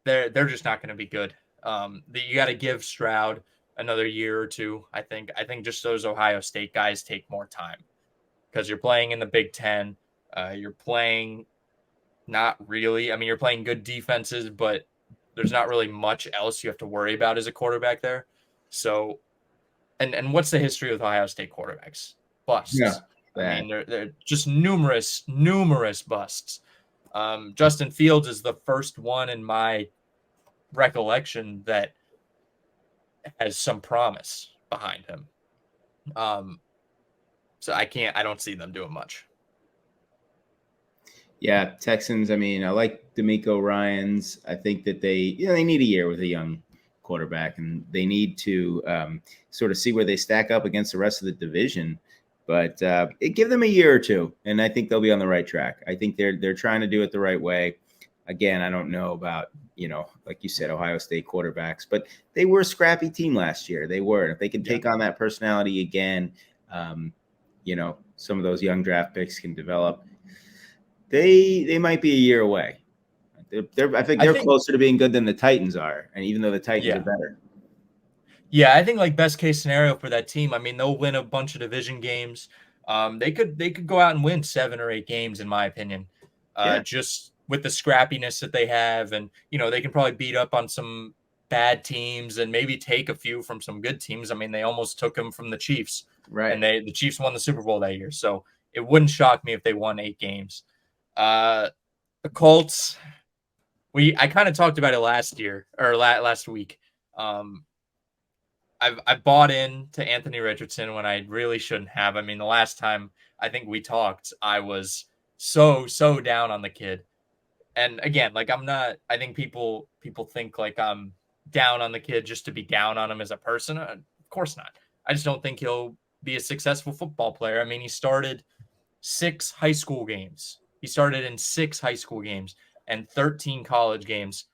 they're just not going to be good. You got to give Stroud another year or two. I think just those Ohio State guys take more time because you're playing in the Big Ten. You're playing not really. I mean, you're playing good defenses, but there's not really much else you have to worry about as a quarterback there. So, and what's the history with Ohio State quarterbacks? Busts. Yeah, I mean, they're just numerous busts. Justin Fields is the first one in my recollection that has some promise behind him. So I don't see them doing much. Yeah, Texans. I mean, I like DeMeco Ryans. I think that they need a year with a young quarterback, and they need to sort of see where they stack up against the rest of the division. But give them a year or two, and I think they'll be on the right track. I think they're trying to do it the right way. Again, I don't know about like you said, Ohio State quarterbacks, but they were a scrappy team last year. They were. If they can take on that personality again, some of those young draft picks can develop. They might be a year away. I think they're closer to being good than the Titans are, and even though the Titans are better. Yeah, I think like best case scenario for that team. I mean, they'll win a bunch of division games. They could go out and win 7 or 8 games, in my opinion. Just with the scrappiness that they have, and they can probably beat up on some bad teams and maybe take a few from some good teams. I mean, they almost took them from the Chiefs, right? And the Chiefs won the Super Bowl that year, so it wouldn't shock me if they won 8 games. The Colts, I kind of talked about it last week. I've bought in to Anthony Richardson when I really shouldn't have. I mean, the last time I think we talked, I was so down on the kid. And again, like I think people think like I'm down on the kid just to be down on him as a person. Of course not. I just don't think he'll be a successful football player. I mean, he started 6 high school games. He started in 6 high school games and 13 college games.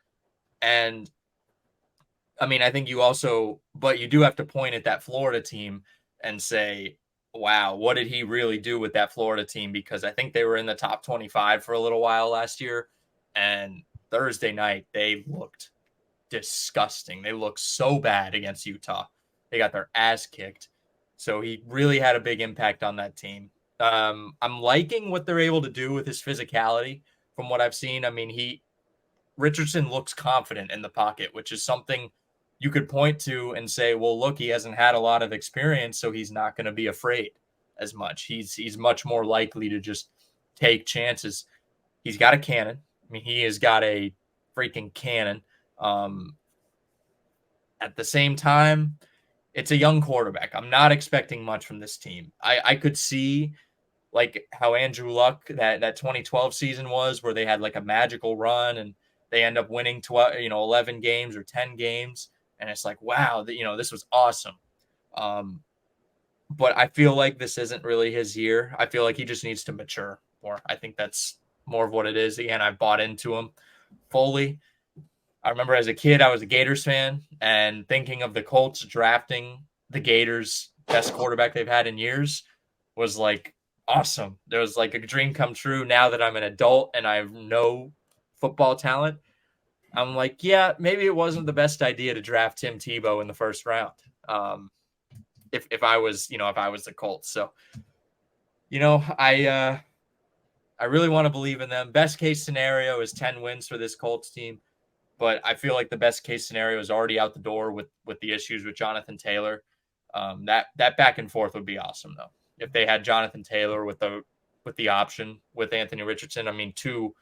And I mean, I think but you do have to point at that Florida team and say, wow, what did he really do with that Florida team? Because I think they were in the top 25 for a little while last year. And Thursday night, they looked disgusting. They looked so bad against Utah. They got their ass kicked. So he really had a big impact on that team. I'm liking what they're able to do with his physicality from what I've seen. I mean, Richardson looks confident in the pocket, which is something you could point to and say, well, look, he hasn't had a lot of experience, so he's not going to be afraid as much. He's much more likely to just take chances. He's got a cannon. I mean, he has got a freaking cannon. At the same time, it's a young quarterback. I'm not expecting much from this team. I could see like how Andrew Luck, that 2012 season was, where they had like a magical run and they end up winning 11 games or 10 games. And it's like, wow, this was awesome. but I feel like this isn't really his year. I feel like he just needs to mature more. I think that's more of what it is. Again, I bought into him fully. I remember as a kid, I was a Gators fan, and thinking of the Colts drafting the Gators' best quarterback they've had in years was like awesome. There was like a dream come true. Now that I'm an adult and I have no football talent, I'm like, yeah, maybe it wasn't the best idea to draft Tim Tebow in the first round. If I was, if I was the Colts. So, I really want to believe in them. Best case scenario is 10 wins for this Colts team, but I feel like the best case scenario is already out the door with the issues with Jonathan Taylor. That back and forth would be awesome though. If they had Jonathan Taylor with the option with Anthony Richardson, I mean, two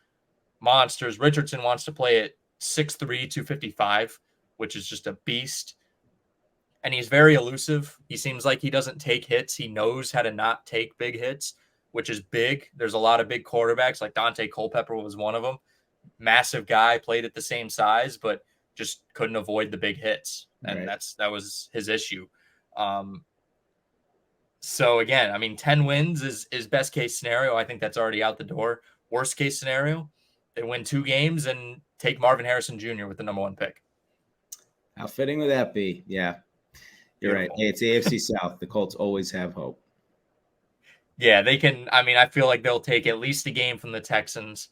monsters. Richardson wants to play at 6'3", 255, which is just a beast. And he's very elusive. He seems like he doesn't take hits. He knows how to not take big hits, which is big. There's a lot of big quarterbacks, like Dante Culpepper was one of them. Massive guy, played at the same size, but just couldn't avoid the big hits. And Right. that was his issue. So again, I mean, 10 wins is best case scenario. I think that's already out the door. Worst case scenario, they win 2 games and take Marvin Harrison Jr. with the number 1 pick. How fitting would that be? Yeah, you're right. Hey, it's AFC South. The Colts always have hope. Yeah, they can. I mean, I feel like they'll take at least a game from the Texans.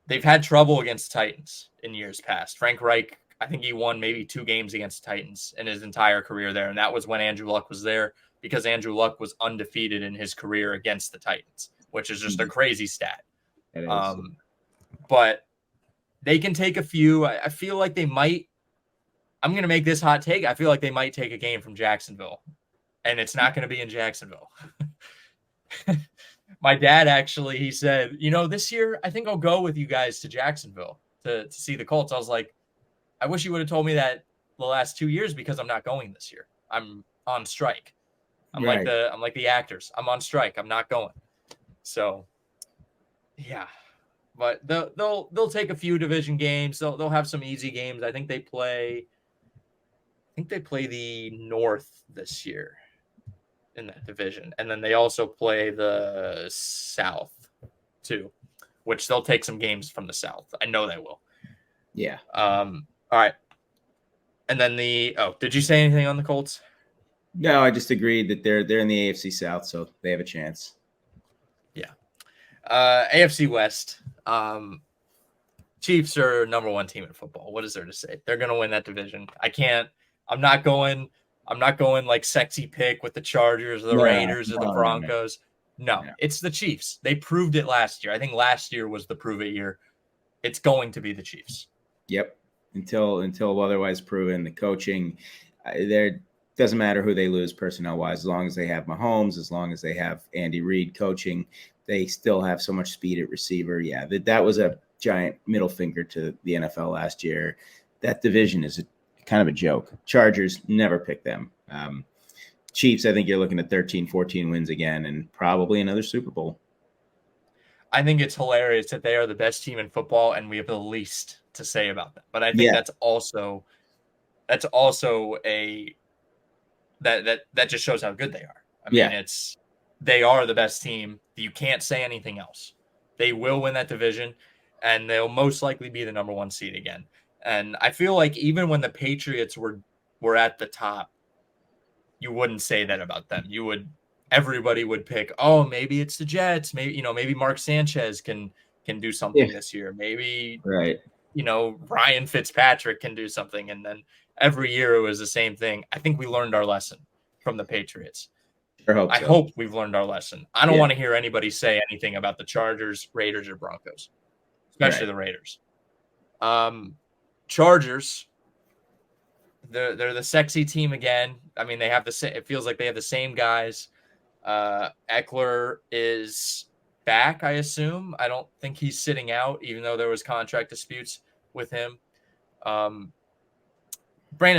They've had trouble against Titans in years past. Frank Reich, I think he won maybe 2 games against Titans in his entire career there, and that was when Andrew Luck was there because Andrew Luck was undefeated in his career against the Titans, which is just a crazy stat. It is. But they can take a few. I feel like they might. I'm going to make this hot take. I feel like they might take a game from Jacksonville, and it's not going to be in Jacksonville. My dad actually, he said, this year, I think I'll go with you guys to Jacksonville to see the Colts. I was like, I wish you would have told me that the last 2 years because I'm not going this year. I'm on strike. I'm Right. like the actors. I'm on strike. I'm not going. So, yeah. But they'll take a few division games. They'll have some easy games. I think they play the North this year in that division, and then they also play the South too, which they'll take some games from the South. I know they will. Yeah. All right. And then did you say anything on the Colts? No, I just agreed that they're in the AFC South, so they have a chance. Yeah. AFC West. Chiefs are number 1 team in football. What is there to say? They're going to win that division. I'm not going like sexy pick with the Chargers or the Raiders or the Broncos. No, it's the Chiefs. They proved it last year. I think last year was the prove it year. It's going to be the Chiefs. Yep. Until otherwise proven. The coaching, there doesn't matter who they lose personnel wise, as long as they have Mahomes, as long as they have Andy Reid coaching, they still have so much speed at receiver. Yeah, that was a giant middle finger to the NFL last year. That division is kind of a joke. Chargers, never pick them. Chiefs, I think you're looking at 13, 14 wins again and probably another Super Bowl. I think it's hilarious that they are the best team in football and we have the least to say about them. But I think that's also that just shows how good they are. I mean, they are the best team. You can't say anything else. They will win that division, and they'll most likely be the number 1 seed again. And I feel like even when the Patriots were at the top, you wouldn't say that about them. Everybody would pick, oh, maybe it's the Jets. Maybe Mark Sanchez can do something this year. Maybe, Ryan Fitzpatrick can do something. And then every year it was the same thing. I think we learned our lesson from the Patriots. I hope we've learned our lesson. I don't want to hear anybody say anything about the Chargers, Raiders, or Broncos, especially the Raiders. Chargers, they're the sexy team again. I mean, it feels like they have the same guys. Eckler is back, I assume. I don't think he's sitting out, even though there was contract disputes with him. Brandon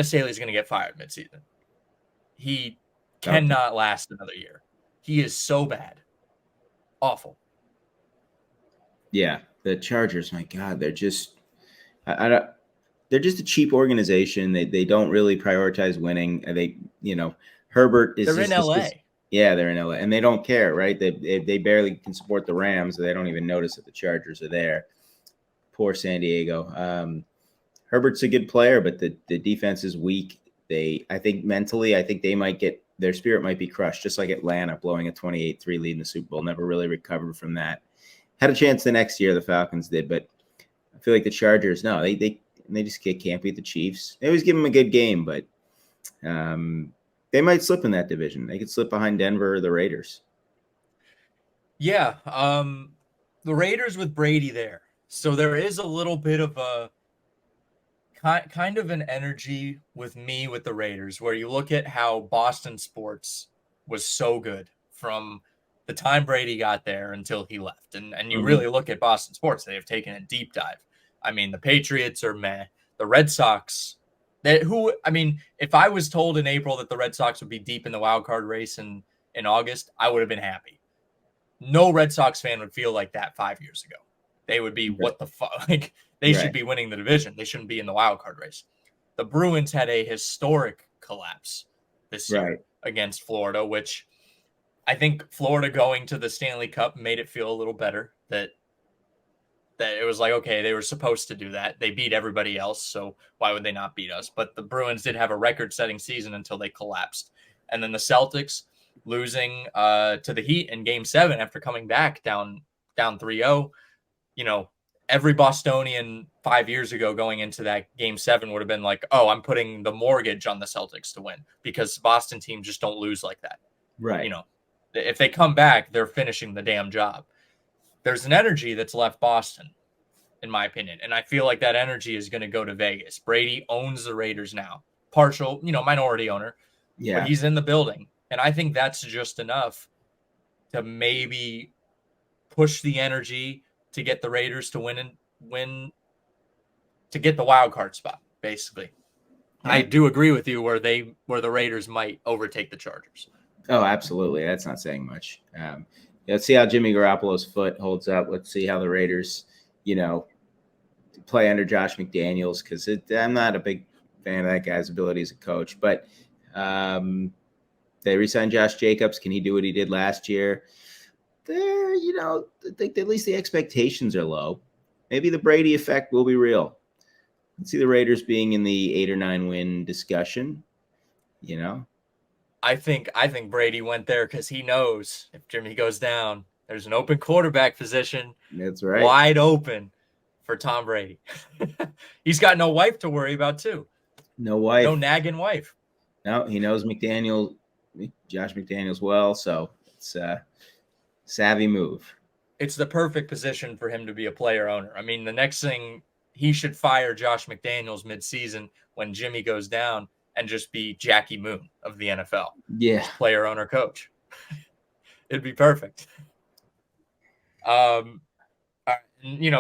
Staley's going to get fired midseason. He cannot last another year. He is so bad. Awful. Yeah, the Chargers, my God, they're just they're just a cheap organization. They don't really prioritize winning. Herbert is in LA. Yeah, they're in LA, and they don't care, right? They barely can support the Rams, so they don't even notice that the Chargers are there. Poor San Diego. Herbert's a good player, but the defense is weak. I think mentally, I think they might get their spirit might be crushed, just like Atlanta blowing a 28-3 lead in the Super Bowl. Never really recovered from that. Had a chance the next year, the Falcons did, but I feel like the Chargers, no, they just can't beat the Chiefs. They always give them a good game, but they might slip in that division. They could slip behind Denver or the Raiders. Yeah, the Raiders with Brady there. So there is a little bit of a kind of an energy with me with the Raiders, where you look at how Boston sports was so good from the time Brady got there until he left. And you really look at Boston sports, they have taken a deep dive. I mean, the Patriots are meh. The Red Sox, if I was told in April that the Red Sox would be deep in the wild card race in August, I would have been happy. No Red Sox fan would feel like that 5 years ago. They would be, what the fuck? Like, they should be winning the division. They shouldn't be in the wild card race. The Bruins had a historic collapse this year against Florida, which I think Florida going to the Stanley Cup made it feel a little better that it was like, okay, they were supposed to do that. They beat everybody else, so why would they not beat us? But the Bruins did have a record-setting season until they collapsed. And then the Celtics losing to the Heat in Game 7 after coming back down 3-0. You know, every Bostonian 5 years ago going into that Game 7 would have been like, oh, I'm putting the mortgage on the Celtics to win, because Boston teams just don't lose like that. Right. You know, if they come back, they're finishing the damn job. There's an energy that's left Boston, in my opinion, and I feel like that energy is going to go to Vegas. Brady owns the Raiders now. Partial, minority owner. Yeah. But he's in the building, and I think that's just enough to maybe push the energy to get the Raiders to win to get the wild card spot, basically. Yeah. I do agree with you where the Raiders might overtake the Chargers. Oh, absolutely. That's not saying much. Let's see how Jimmy Garoppolo's foot holds up. Let's see how the Raiders, play under Josh McDaniels, because I'm not a big fan of that guy's ability as a coach. But they re-signed Josh Jacobs. Can he do what he did last year? There, I think at least the expectations are low. Maybe the Brady effect will be real. Let's see the Raiders being in the 8 or 9 win discussion. I think Brady went there because he knows if Jimmy goes down, there's an open quarterback position. That's right. Wide open for Tom Brady. He's got no wife to worry about, too. No wife. No nagging wife. No, he knows Josh McDaniels well, so it's a savvy move. It's the perfect position for him to be a player owner. I mean, the next thing, he should fire Josh McDaniels midseason when Jimmy goes down and just be Jackie Moon of the NFL. Yeah. Player owner coach. It'd be perfect. They'll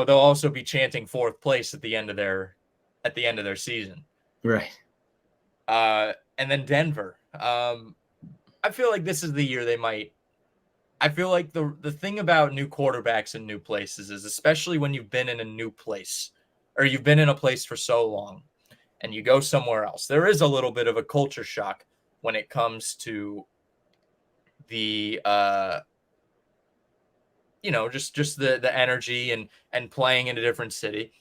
also be chanting 4th place at the end of their season. Right. And then Denver. I feel like this is the year they might. I feel like the thing about new quarterbacks in new places is, especially when you've been in a new place or you've been in a place for so long and you go somewhere else, there is a little bit of a culture shock when it comes to the just the energy and playing in a different city.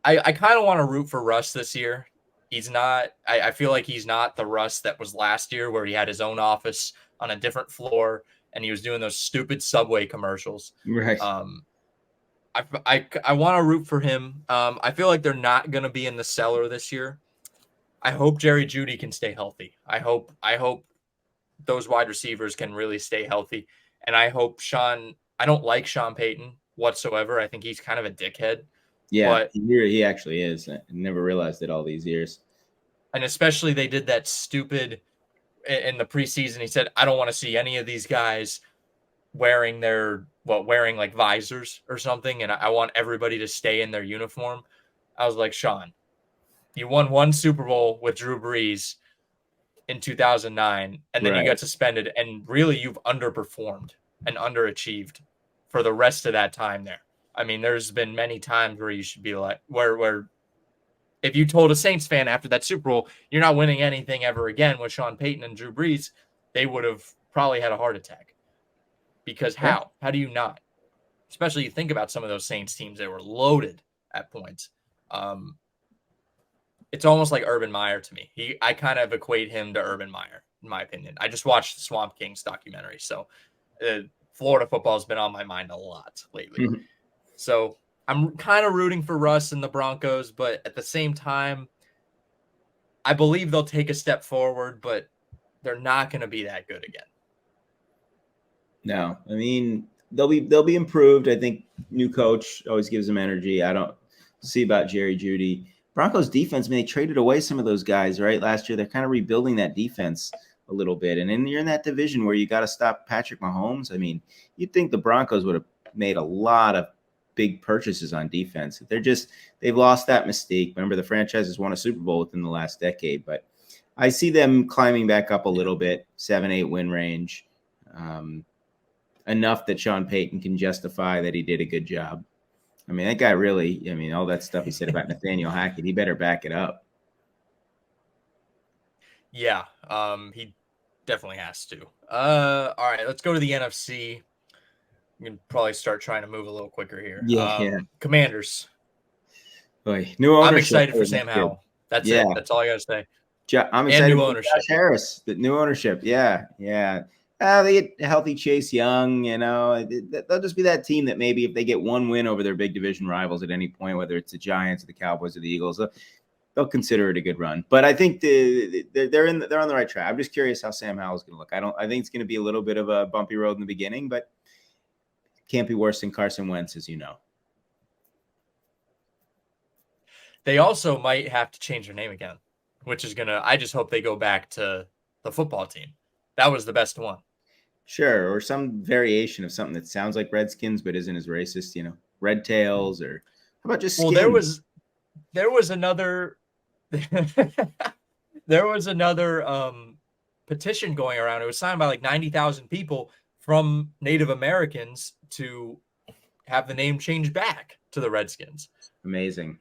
I kind of want to root for Russ this year. He's not. I feel like he's not the Russ that was last year, where he had his own office on a different floor and he was doing those stupid Subway commercials. Right. I want to root for him. I feel like they're not going to be in the cellar this year. I hope Jerry Jeudy can stay healthy. I hope those wide receivers can really stay healthy. And I hope I don't like Sean Payton whatsoever. I think he's kind of a dickhead. Yeah, but he actually is. I never realized it all these years. And especially they did that stupid in the preseason. He said, I don't want to see any of these guys wearing like visors or something. And I want everybody to stay in their uniform. I was like, Sean, you won 1 Super Bowl with Drew Brees in 2009, and then you got suspended. And really, you've underperformed and underachieved for the rest of that time there. I mean, there's been many times where you should be like, where if you told a Saints fan after that Super Bowl, you're not winning anything ever again with Sean Payton and Drew Brees, they would have probably had a heart attack. Because Yeah. how do you not? Especially you think about some of those Saints teams that were loaded at points. It's almost like Urban Meyer to me. I kind of equate him to Urban Meyer, in my opinion. I just watched the Swamp Kings documentary, so Florida football has been on my mind a lot lately. Mhm. So I'm kind of rooting for Russ and the Broncos, but at the same time, I believe they'll take a step forward, but they're not going to be that good again. No, I mean they'll be improved. I think new coach always gives them energy. I don't see about Jerry Jeudy. Broncos defense, I mean, they traded away some of those guys, right? Last year, they're kind of rebuilding that defense a little bit. And then you're in that division where you got to stop Patrick Mahomes. I mean, you'd think the Broncos would have made a lot of big purchases on defense. They've lost that mystique. Remember, the franchise has won a Super Bowl within the last decade, but I see them climbing back up a little bit, 7-8 win range. Enough that Sean Payton can justify that he did a good job. I mean, that guy really, I mean, all that stuff he said about Nathaniel Hackett, he better back it up. Yeah, he definitely has to. All right, let's go to the NFC. We can probably start trying to move a little quicker here. Yeah. Commanders. Boy, new ownership. I'm excited for Sam Howell. That's it. That's all I got to say. I'm excited for Josh Harris, the new ownership. Yeah. They get healthy Chase Young, they'll just be that team that maybe if they get one win over their big division rivals at any point, whether it's the Giants or the Cowboys or the Eagles, they'll consider it a good run. But I think they're on the right track. I'm just curious how Sam Howell's going to look. I think it's going to be a little bit of a bumpy road in the beginning, but can't be worse than Carson Wentz, as you know. They also might have to change their name again, which is I just hope they go back to the football team. That was the best one. Sure, or some variation of something that sounds like Redskins but isn't as racist, Red Tails, or how about just Skins? Well, there was another petition going around. It was signed by like 90,000 people from Native Americans to have the name changed back to the Redskins. Amazing.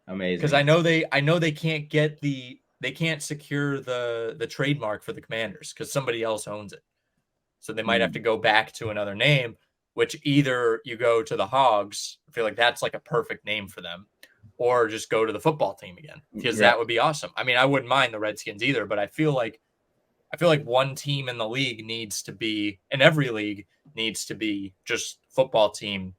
Because I know they can't secure the trademark for the Commanders because somebody else owns it. So they might have to go back to another name, which either you go to the Hogs, I feel like that's like a perfect name for them, or just go to the football team again, because that would be awesome. I mean, I wouldn't mind the Redskins either, but I feel like one team in the league needs to be, in every league needs to be just football team,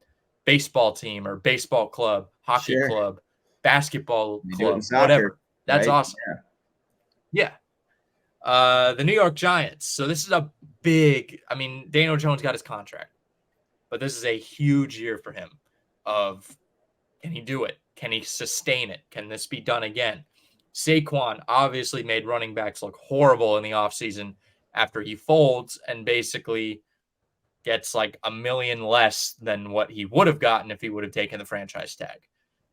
baseball team, or baseball club, hockey club, basketball club, soccer, whatever. That's right? awesome. Yeah. The New York Giants. So this is a big, I mean, Daniel Jones got his contract, but this is a huge year for him of, can he do it? Can he sustain it? Can this be done again? Saquon obviously made running backs look horrible in the offseason after he folds and basically gets like $1 million less than what he would have gotten if he would have taken the franchise tag.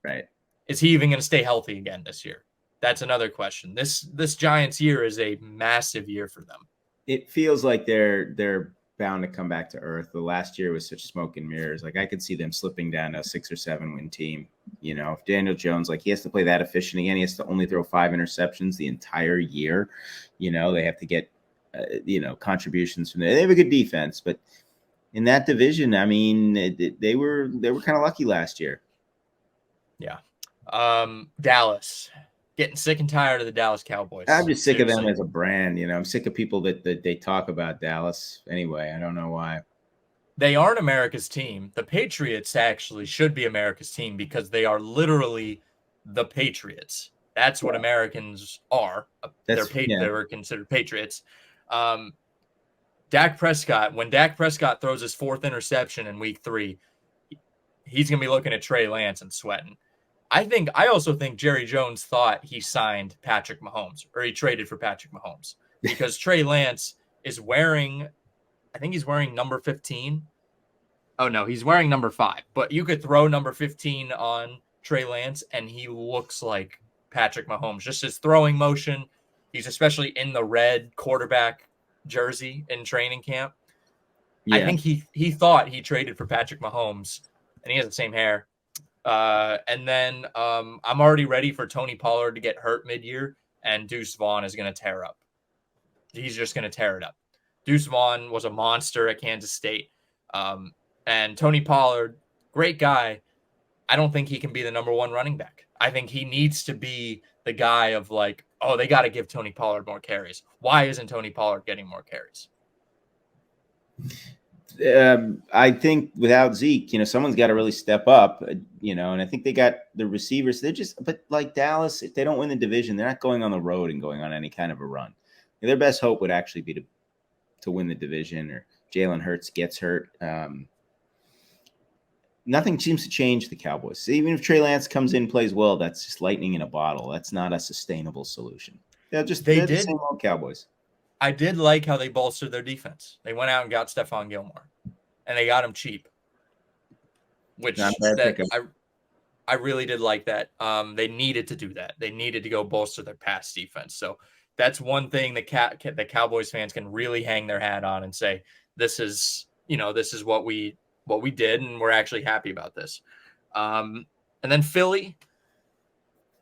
Right. Is he even going to stay healthy again this year? That's another question. This Giants year is a massive year for them. It feels like they're bound to come back to earth. The last year was such smoke and mirrors. Like I could see them slipping down to a 6 or 7 win team. If Daniel Jones, like he has to play that efficient again, he has to only throw 5 interceptions the entire year. They have to get, contributions from there. They have a good defense, but in that division, I mean, they were kind of lucky last year. Yeah. Dallas. Getting sick and tired of the Dallas Cowboys. I'm just sick of them as a brand. I'm sick of people that they talk about Dallas anyway. I don't know why. They aren't America's team. The Patriots actually should be America's team because they are literally the Patriots. That's what Americans are. They're considered patriots. Dak Prescott, when Dak Prescott throws his 4th interception in week 3, he's going to be looking at Trey Lance and sweating. I also think Jerry Jones thought he signed Patrick Mahomes, or he traded for Patrick Mahomes, because Trey Lance is wearing, I think he's wearing number 15. Oh no, he's wearing number 5, but you could throw number 15 on Trey Lance and he looks like Patrick Mahomes. Just his throwing motion. He's especially in the red quarterback jersey in training camp. Yeah. I think he thought he traded for Patrick Mahomes, and he has the same hair. And then I'm already ready for Tony Pollard to get hurt mid-year, and Deuce Vaughn is going to tear up. he's just going to tear it up. Deuce Vaughn was a monster at Kansas State. And Tony Pollard, great guy. I don't think he can be the number one running back. I think he needs to be the guy of like, oh, they got to give Tony Pollard more carries. Why isn't Tony Pollard getting more carries? I think without Zeke, someone's got to really step up, and I think they got the receivers. But like Dallas, if they don't win the division, they're not going on the road and going on any kind of a run. Their best hope would actually be to win the division, or Jalen Hurts gets hurt. Nothing seems to change the Cowboys. Even if Trey Lance comes in and plays well, that's just lightning in a bottle. That's not a sustainable solution. They're the same old Cowboys. I did like how they bolstered their defense. They went out and got Stephon Gilmore, and they got him cheap, which I really did like that. They needed to do that. They needed to go bolster their pass defense. So that's one thing that the Cowboys fans can really hang their hat on and say, this is what we did, and we're actually happy about this. And then Philly,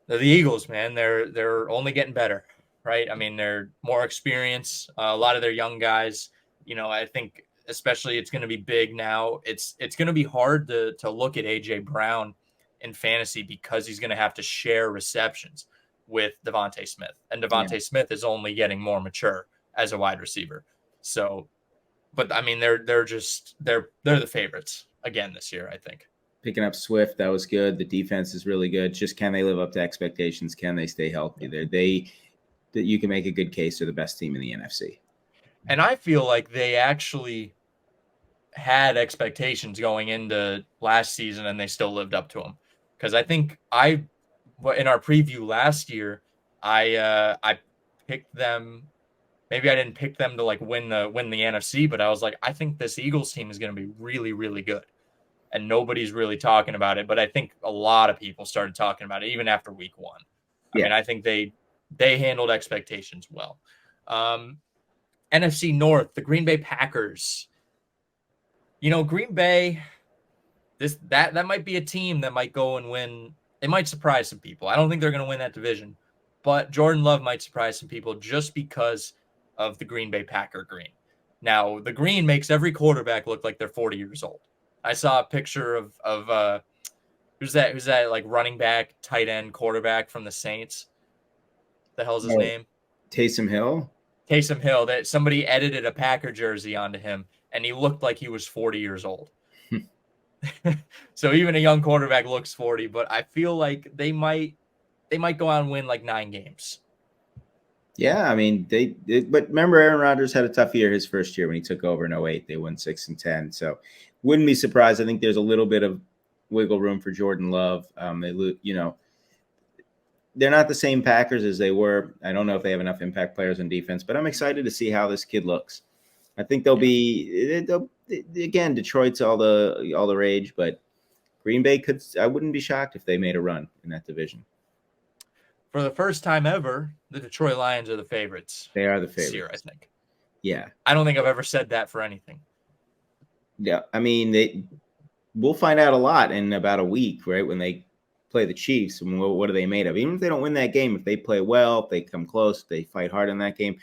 the Eagles, man, they're only getting better. Right. I mean, they're more experienced. A lot of their young guys, I think especially it's going to be big now. It's going to be hard to look at A.J. Brown in fantasy because he's going to have to share receptions with Devontae Smith. And Devontae Smith is only getting more mature as a wide receiver. So, but I mean, they're the favorites again this year, I think. Picking up Swift, that was good. The defense is really good. Just can they live up to expectations? Can they stay healthy? That you can make a good case they're the best team in the NFC. And I feel like they actually had expectations going into last season, and they still lived up to them. Because I think in our preview last year, I picked them. Maybe I didn't pick them to like win the NFC, but I was like, I think this Eagles team is going to be really, really good. And nobody's really talking about it, but I think a lot of people started talking about it even after week 1. I mean, I think they handled expectations well. NFC North, the Green Bay Packers. Green Bay, that might be a team that might go and win. It might surprise some people. I don't think they're going to win that division, but Jordan Love might surprise some people just because of the Green Bay Packer green. Now, the green makes every quarterback look like they're 40 years old. I saw a picture of who's that like running back, tight end, quarterback from the Saints. The hell's his name? Taysom Hill. That somebody edited a Packer jersey onto him, and he looked like he was 40 years old. So even a young quarterback looks 40, but I feel like they might go out and win like 9 games. Yeah, I mean but remember Aaron Rodgers had a tough year his first year when he took over in 2008. They won 6-10, so wouldn't be surprised. I think there's a little bit of wiggle room for Jordan Love. They're not the same Packers as they were. I don't know if they have enough impact players on defense, but I'm excited to see how this kid looks. I think they'll again, Detroit's all the rage, but Green Bay I wouldn't be shocked if they made a run in that division. For the first time ever, the Detroit Lions are the favorites. They are the favorites this year, I think. Yeah. I don't think I've ever said that for anything. Yeah, I mean, we'll find out a lot in about a week, right? When they play the Chiefs, and what are they made of? Even if they don't win that game, if they play well, if they come close, if they fight hard in that game,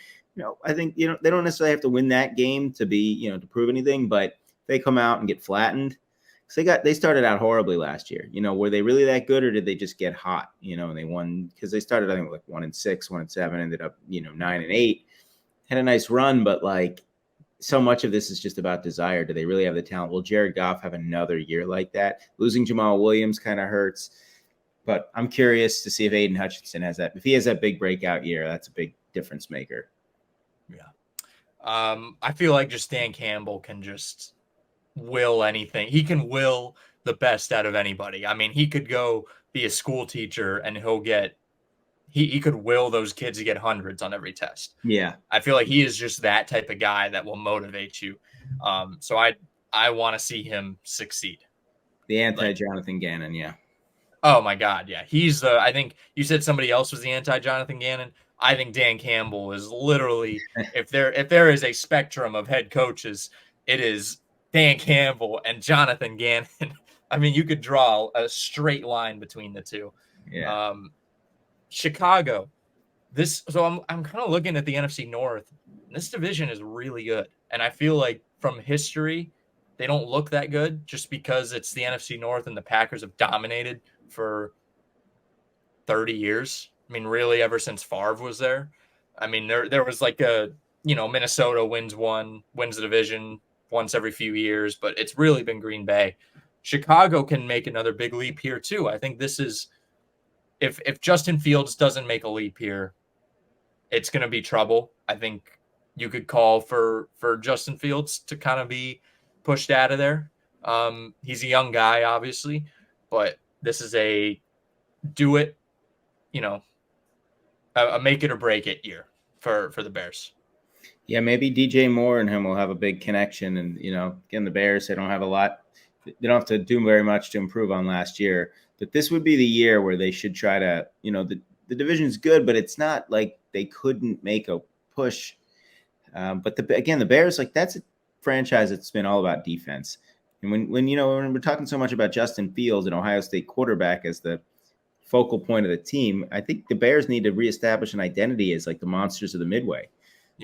I think they don't necessarily have to win that game to be to prove anything. But if they come out and get flattened, because they started out horribly last year. Were they really that good, or did they just get hot? And they won because they started I think like 1-6, 1-7, ended up 9-8, had a nice run, but like. So much of this is just about desire. Do they really have the talent? Will Jared Goff have another year like that? Losing Jamal Williams kind of hurts, but I'm curious to see if Aiden Hutchinson has that. If he has that big breakout year, that's a big difference maker. Yeah. I feel like just Dan Campbell can just will anything. He can will the best out of anybody. I mean, he could go be a school teacher and he could will those kids to get hundreds on every test. Yeah. I feel like he is just that type of guy that will motivate you. So I want to see him succeed. The anti-Jonathan Gannon, yeah. Oh my God, yeah. I think you said somebody else was the anti-Jonathan Gannon. I think Dan Campbell is literally, if there is a spectrum of head coaches, it is Dan Campbell and Jonathan Gannon. I mean, you could draw a straight line between the two. Yeah. Chicago. So I'm kind of looking at the NFC North. This division is really good. And I feel like from history, they don't look that good just because it's the NFC North and the Packers have dominated for 30 years. I mean, really, ever since Favre was there. I mean, there was like Minnesota wins the division once every few years, but it's really been Green Bay. Chicago can make another big leap here too. I think this is if Justin Fields doesn't make a leap here, it's going to be trouble. I think you could call for Justin Fields to kind of be pushed out of there. He's a young guy, obviously, but this is a do it, a make it or break it year for the Bears. Yeah, maybe DJ Moore and him will have a big connection. And, again, the Bears, they don't have a lot. They don't have to do very much to improve on last year. But this would be the year where they should try to, the division's good, but it's not like they couldn't make a push. But the Bears, that's a franchise that's been all about defense. And when we're talking so much about Justin Fields, an Ohio State quarterback, as the focal point of the team, I think the Bears need to reestablish an identity as like the monsters of the Midway,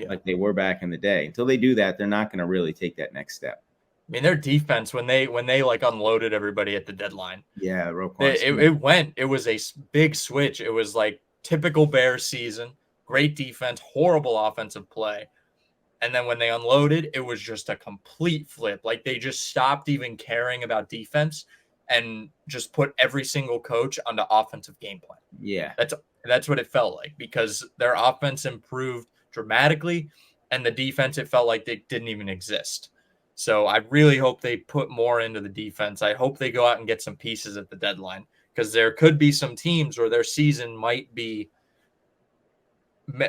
like they were back in the day. Until they do that, they're not going to really take that next step. I mean, their defense when they like unloaded everybody at the deadline. Yeah, it was a big switch. It was like typical Bears season, great defense, horrible offensive play. And then when they unloaded, it was just a complete flip. Like they just stopped even caring about defense and just put every single coach on the offensive game plan. Yeah. That's what it felt like, because their offense improved dramatically and the defense, it felt like they didn't even exist. So I really hope they put more into the defense. I hope they go out and get some pieces at the deadline, because there could be some teams where their season might be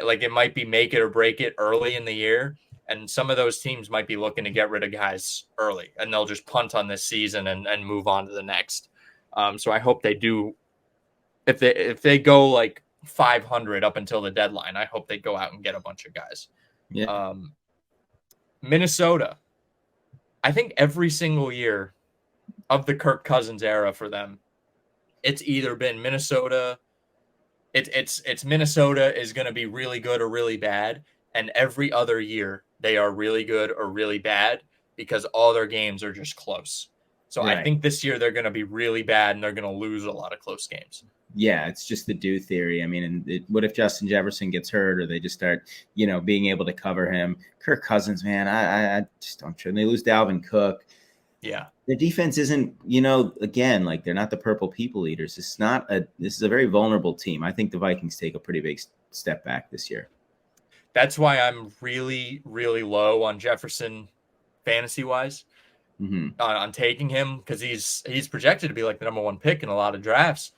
like it might be make it or break it early in the year. And some of those teams might be looking to get rid of guys early, and they'll just punt on this season and move on to the next. So I hope they do. If they go like 500 up until the deadline, I hope they go out and get a bunch of guys. Yeah. Minnesota, I think every single year of the Kirk Cousins era for them, it's either been Minnesota. It's Minnesota is going to be really good or really bad, and every other year they are really good or really bad because all their games are just close. So right. I think this year they're going to be really bad and they're going to lose a lot of close games. Yeah, it's just the do theory. I mean, what if Justin Jefferson gets hurt, or they just start, being able to cover him? Kirk Cousins, man, I just don't sure. And they lose Dalvin Cook. Yeah. Their defense isn't, again, like they're not the purple people eaters. This is a very vulnerable team. I think the Vikings take a pretty big step back this year. That's why I'm really, really low on Jefferson fantasy-wise on taking him, because he's projected to be like the number one pick in a lot of drafts.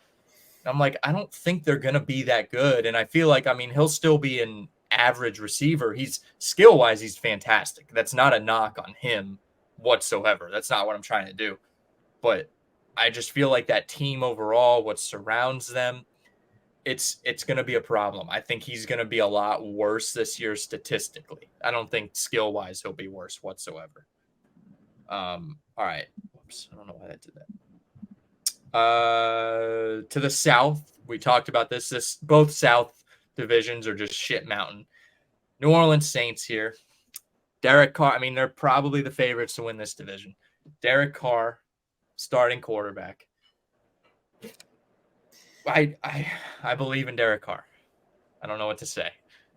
I'm like, I don't think they're going to be that good. And I feel like, he'll still be an average receiver. He's skill-wise, he's fantastic. That's not a knock on him whatsoever. That's not what I'm trying to do. But I just feel like that team overall, what surrounds them, it's going to be a problem. I think he's going to be a lot worse this year statistically. I don't think skill-wise he'll be worse whatsoever. All right. Whoops. I don't know why that did that. To the South, we talked about this. Both South divisions are just shit mountain. New Orleans Saints here. Derek Carr, they're probably the favorites to win this division. Derek Carr, starting quarterback. I believe in Derek Carr. I don't know what to say.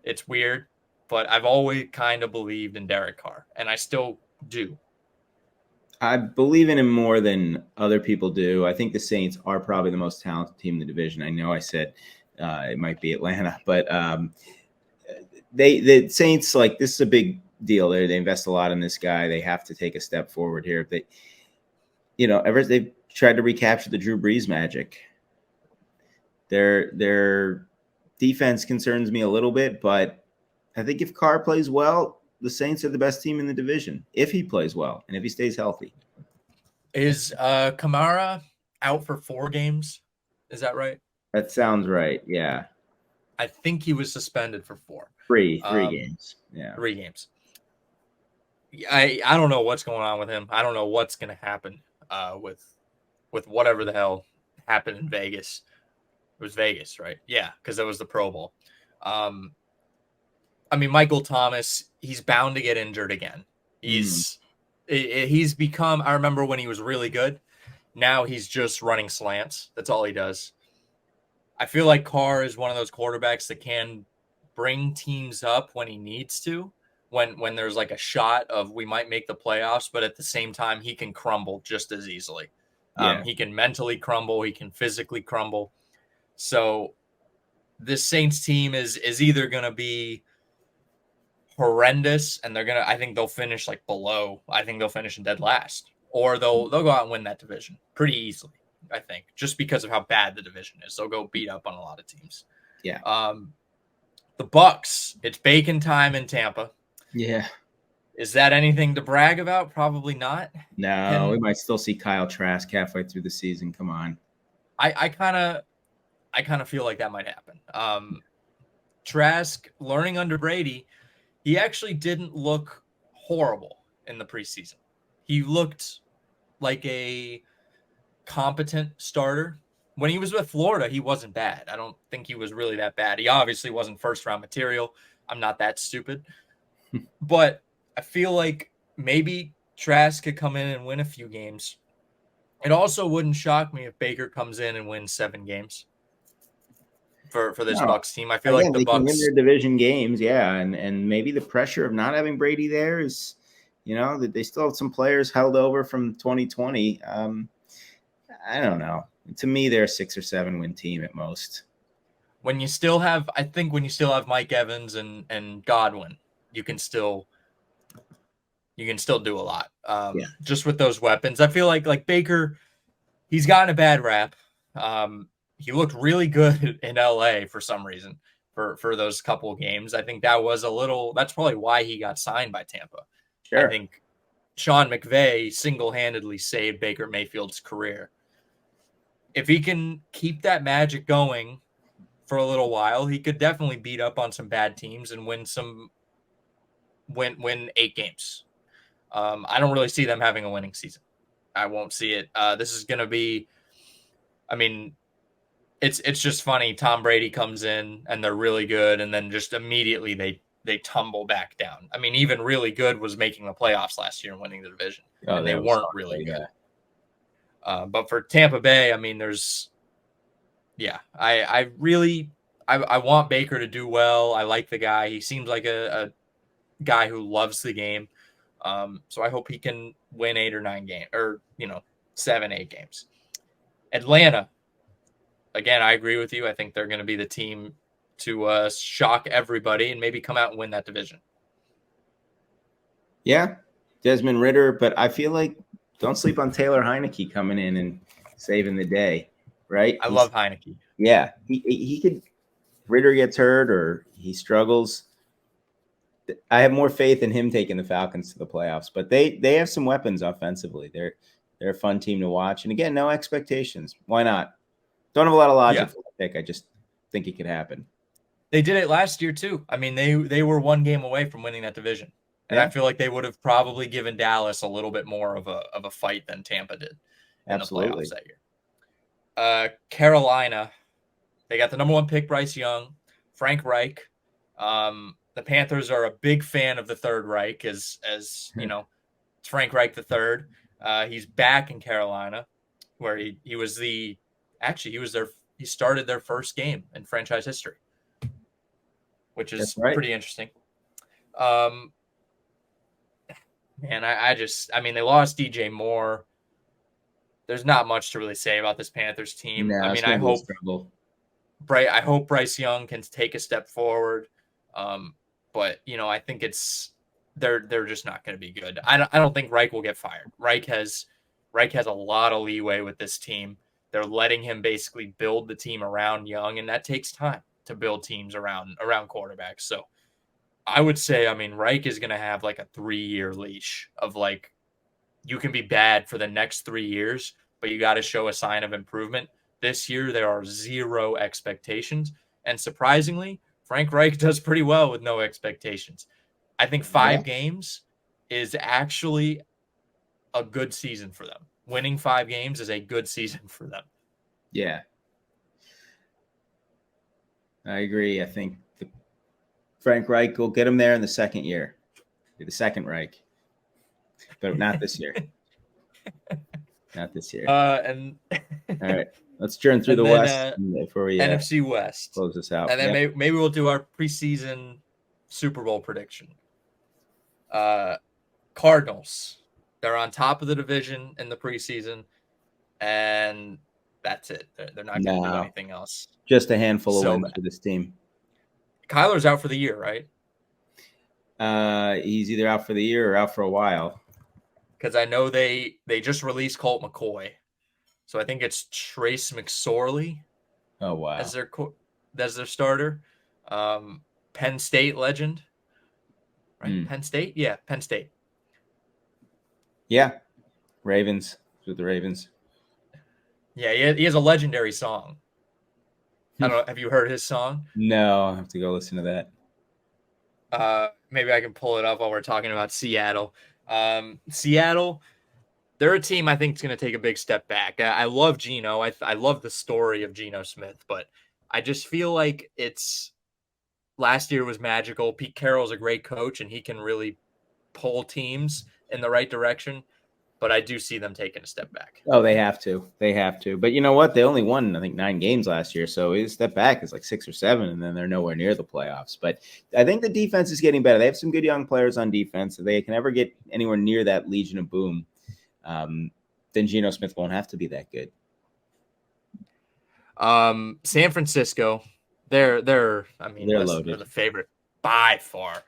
It's weird, but I've always kind of believed in Derek Carr, and I still do. I believe in him more than other people do. I think the Saints are probably the most talented team in the division. I know I said it might be Atlanta, but the Saints, this is a big deal. They invest a lot in this guy. They have to take a step forward here. They've tried to recapture the Drew Brees magic. Their defense concerns me a little bit, but I think if Carr plays well, the Saints are the best team in the division if he plays well and if he stays healthy. Is Kamara out for 4 games? Is that right? That sounds right. Yeah. I think he was suspended for 4. Three games. Yeah. 3 games. I don't know what's going on with him. I don't know what's going to happen with whatever the hell happened in Vegas. It was Vegas, right? Yeah, because that was the Pro Bowl. Michael Thomas, he's bound to get injured again. He's become, I remember when he was really good. Now he's just running slants. That's all he does. I feel like Carr is one of those quarterbacks that can bring teams up when he needs to, when there's like a shot of we might make the playoffs, but at the same time he can crumble just as easily. Yeah. He can mentally crumble, he can physically crumble. So this Saints team is either going to be horrendous and I think they'll finish like below. I think they'll finish in dead last, or they'll go out and win that division pretty easily. I think just because of how bad the division is, they'll go beat up on a lot of teams. Yeah. The Bucks, it's bacon time in Tampa. Yeah. Is that anything to brag about? Probably not. No, we might still see Kyle Trask halfway through the season. Come on. I kind of feel like that might happen. Trask learning under Brady, he actually didn't look horrible in the preseason. He looked like a competent starter. When he was with Florida, he wasn't bad. I don't think he was really that bad. He obviously wasn't first-round material. I'm not that stupid. But I feel like maybe Trask could come in and win a few games. It also wouldn't shock me if Baker comes in and wins 7 games for this Bucks team. I feel like the they Bucks can win their division games, yeah, and maybe the pressure of not having Brady there is, that they still have some players held over from 2020. I don't know. To me, they're a 6 or 7 win team at most. When you still have Mike Evans and Godwin, you can still do a lot. Just with those weapons. I feel like Baker, he's gotten a bad rap. He looked really good in LA for some reason for those couple of games. I think that's probably why he got signed by Tampa. Sure. I think Sean McVay single-handedly saved Baker Mayfield's career. If he can keep that magic going for a little while, he could definitely beat up on some bad teams and win 8 games. I don't really see them having a winning season. I won't see it. This is going to be, it's just funny. Tom Brady comes in and they're really good, and then just immediately they tumble back down. Even really good was making the playoffs last year and winning the division, and they weren't really good. But for Tampa Bay, I want Baker to do well. I like the guy. He seems like a guy who loves the game. So I hope he can win 8 or 9 games, or 7, 8 games. Atlanta, again, I agree with you. I think they're going to be the team to shock everybody and maybe come out and win that division. Yeah, Desmond Ridder, but I feel like don't sleep on Taylor Heineke coming in and saving the day, right? I love Heineke. Yeah, he could. Ridder gets hurt or he struggles. I have more faith in him taking the Falcons to the playoffs, but they have some weapons offensively. They're a fun team to watch, and again, no expectations. Why not? Don't have a lot of logic for the pick. I just think it could happen. They did it last year too. They were 1 game away from winning that division. And I feel like they would have probably given Dallas a little bit more of a fight than Tampa did in the playoffs that year. Carolina, they got the number 1 pick, Bryce Young, Frank Reich. The Panthers are a big fan of the Third Reich, as it's Frank Reich the third. He's back in Carolina, where he started their first game in franchise history, which is pretty interesting. And they lost DJ Moore. There's not much to really say about this Panthers team. No, I hope Bryce Young can take a step forward. But I think they're just not going to be good. I don't think Reich will get fired. Reich has a lot of leeway with this team. They're letting him basically build the team around Young, and that takes time to build teams around quarterbacks. So I would say, Reich is going to have like a 3-year leash of like, you can be bad for the next 3 years, but you got to show a sign of improvement. This year, there are 0 expectations. And surprisingly, Frank Reich does pretty well with no expectations. I think 5 games is actually a good season for them. Winning 5 games is a good season for them. Yeah. I agree. I think Frank Reich will get him there in the second year. The second Reich. But not this year. Not this year. And All right. Let's churn through and the then, West before we NFC West. close this out. And then maybe we'll do our preseason Super Bowl prediction. Cardinals. They're on top of the division in the preseason, and that's it. They're not going to do anything else. Just a handful of wins for this team. Kyler's out for the year, right? He's either out for the year or out for a while. Because I know they just released Colt McCoy, so I think it's Trace McSorley. Oh wow! As their starter, Penn State legend, right? Penn State, yeah, Penn State. Yeah, Ravens with the Ravens. Yeah, he has a legendary song. I don't know. Have you heard his song? No, I'll have to go listen to that. Maybe I can pull it up while we're talking about Seattle. Seattle, they're a team I think is going to take a big step back. I love Geno. I love the story of Geno Smith, but I just feel like last year was magical. Pete Carroll's a great coach, and he can really pull teams in the right direction. But I do see them taking a step back. Oh, they have to. They have to. But you know what? They only won, I think, 9 games last year. So a step back is like 6 or 7, and then they're nowhere near the playoffs. But I think the defense is getting better. They have some good young players on defense. If they can ever get anywhere near that Legion of Boom, then Geno Smith won't have to be that good. San Francisco, they're loaded. They're the favorite by far.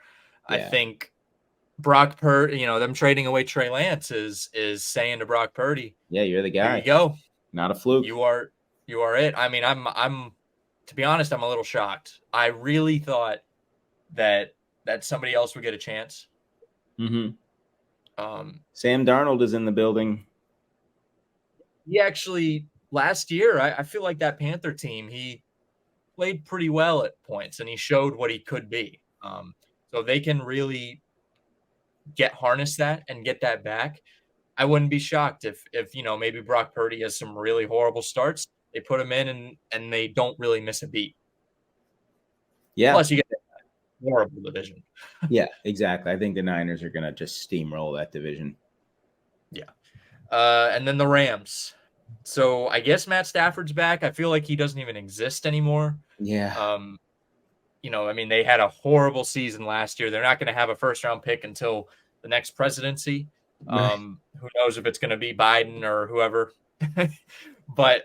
Yeah. I think Brock Purdy, them trading away Trey Lance is saying to Brock Purdy, yeah, you're the guy. Here you go. Not a fluke. You are it. I mean, I'm to be honest, I'm a little shocked. I really thought that somebody else would get a chance. Mm-hmm. Sam Darnold is in the building. He actually last year, I feel like that Panther team, he played pretty well at points, and he showed what he could be. So they can really harness that and get that back. I wouldn't be shocked if maybe Brock Purdy has some really horrible starts. They put him in and they don't really miss a beat. Yeah. Plus you get that horrible division. Yeah, exactly. I think the Niners are going to just steamroll that division. Yeah. And then the Rams. So I guess Matt Stafford's back. I feel like he doesn't even exist anymore. Yeah. They had a horrible season last year. They're not going to have a first-round pick until the next presidency. Right. Who knows if it's going to be Biden or whoever. But,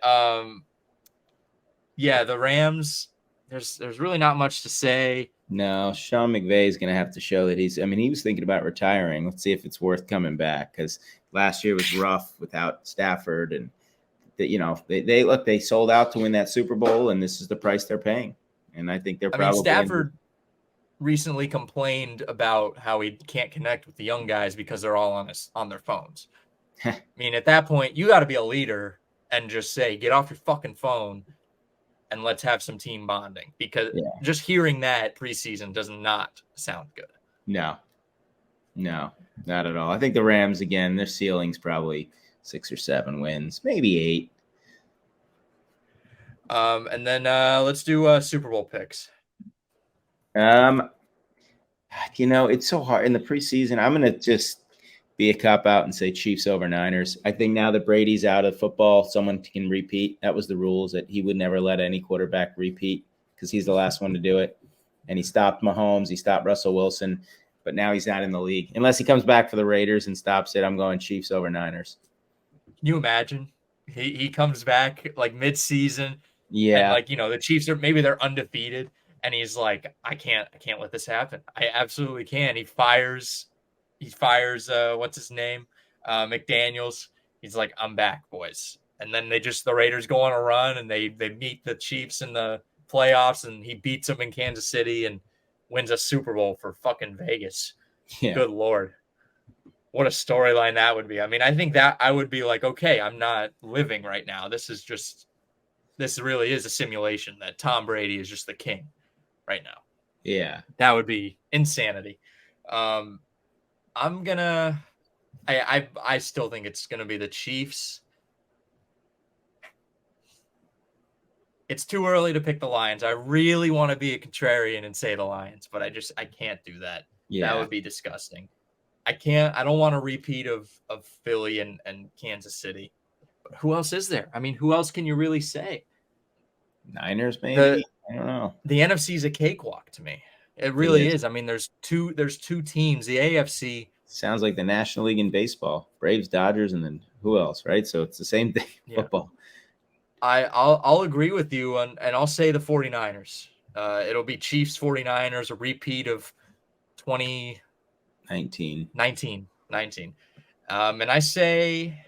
the Rams, there's really not much to say. No, Sean McVay is going to have to show that he was thinking about retiring. Let's see if it's worth coming back, because last year was rough without Stafford. And, they sold out to win that Super Bowl, and this is the price they're paying. And I think Stafford recently complained about how he can't connect with the young guys because they're all on their phones. I mean, at that point, you got to be a leader and just say, get off your fucking phone and let's have some team bonding, because just hearing that preseason does not sound good. No, not at all. I think the Rams, again, their ceiling's probably 6 or 7 wins, maybe 8. And then let's do Super Bowl picks. It's so hard in the preseason. I'm going to just be a cop out and say Chiefs over Niners. I think now that Brady's out of football, someone can repeat. That was the rules, that he would never let any quarterback repeat because he's the last one to do it. And he stopped Mahomes. He stopped Russell Wilson. But now he's not in the league. Unless he comes back for the Raiders and stops it, I'm going Chiefs over Niners. Can you imagine? He comes back like mid-season. Yeah. And the Chiefs they're undefeated. And he's like, I can't let this happen. I absolutely can. He fires what's his name? McDaniels. He's like, I'm back, boys. And then the Raiders go on a run and they meet the Chiefs in the playoffs, and he beats them in Kansas City and wins a Super Bowl for fucking Vegas. Yeah. Good Lord. What a storyline that would be. I mean, I think that I would be like, okay, I'm not living right now. This really is a simulation that Tom Brady is just the king right now. Yeah. That would be insanity. I'm gonna I still think it's gonna be the Chiefs. it's too early to pick the Lions. I really want to be a contrarian and say the Lions, but I can't do that. Yeah. That would be disgusting. I don't want a repeat of Philly and Kansas City. But who else is there? I mean, who else can you really say? Niners, maybe? I don't know. The NFC is a cakewalk to me. It really is. I mean, there's two teams. The AFC sounds like the National League in baseball. Braves, Dodgers, and then who else, right? So it's the same thing. Yeah. Football. I'll agree with you, and I'll say the 49ers. It'll be Chiefs 49ers, a repeat of 2019. And I say,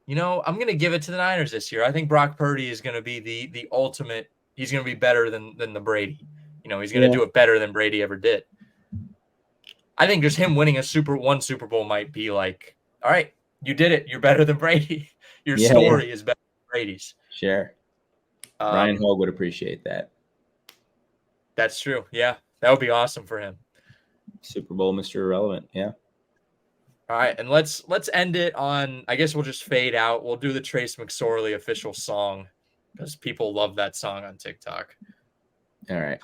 I'm going to give it to the Niners this year. I think Brock Purdy is going to be the ultimate. He's going to be better than the Brady. He's going to do it better than Brady ever did. I think just him winning a Super Bowl might be like, all right, you did it. You're better than Brady. Your story is better than Brady's. Sure. Ryan Hogue would appreciate that. That's true. Yeah, that would be awesome for him. Super Bowl, Mr. Irrelevant. Yeah. All right, and let's end it on. I guess we'll just fade out. We'll do the Trace McSorley official song because people love that song on TikTok. All right.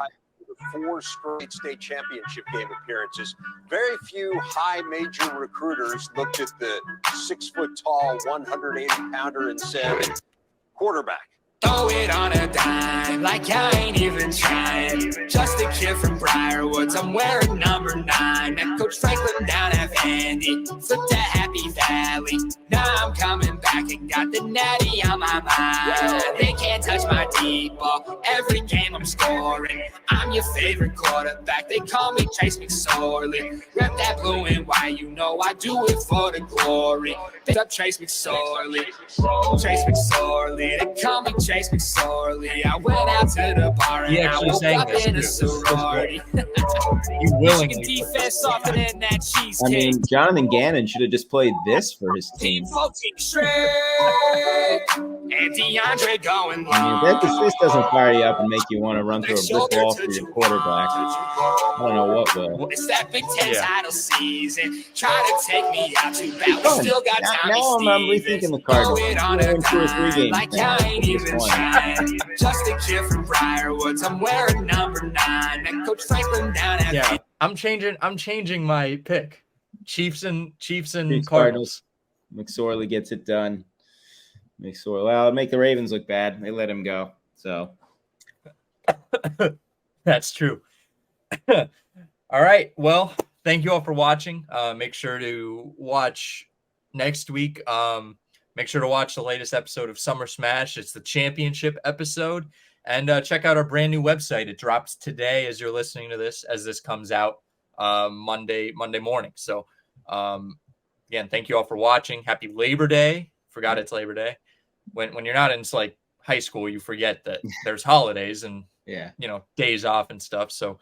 4 straight state championship game appearances. Very few high major recruiters looked at the 6 foot tall, 180 pounder and said, quarterback. Throw it on a dime, like I ain't even trying. Just a kid from Briarwoods, I'm wearing number 9. Met Coach Franklin down at Vandy, flipped to Happy Valley. Now I'm coming back and got the natty on my mind. They can't touch my deep ball, every game I'm scoring. I'm your favorite quarterback, they call me Trace McSorley. Rep that blue and white, I do it for the glory. Pick up Trace McSorley, they call me Trace McSorley. I went out to the bar and I woke up in a sorority. You willingly defense softer than that cheesecake. I mean, Jonathan Gannon should have just played this for his team. Straight. And DeAndre going long. I mean, if this doesn't fire you up and make you want to run through a brick wall for your quarterback, I don't know what will. It's that Big Ten title season. Try to take me out too bad. We still got time. Now I'm rethinking the Cardinals. They're in 2 or 3 games. Like I ain't even trying. Just a kid from Briarwoods. I'm wearing number 9. Met Coach Franklin down at I'm changing my pick. Chiefs and Cardinals. McSorley gets it done. Well, make the Ravens look bad. They let him go. So that's true. All right. Well, thank you all for watching. Make sure to watch next week. Make sure to watch the latest episode of Summer Smash. It's the championship episode. And check out our brand new website. It drops today as you're listening to this, as this comes out Monday morning. So again, thank you all for watching. Happy Labor Day. Forgot it's Labor Day. When you're not in like high school, you forget that there's holidays and days off and stuff. So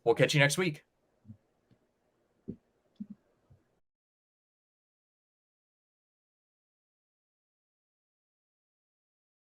we'll catch you next week.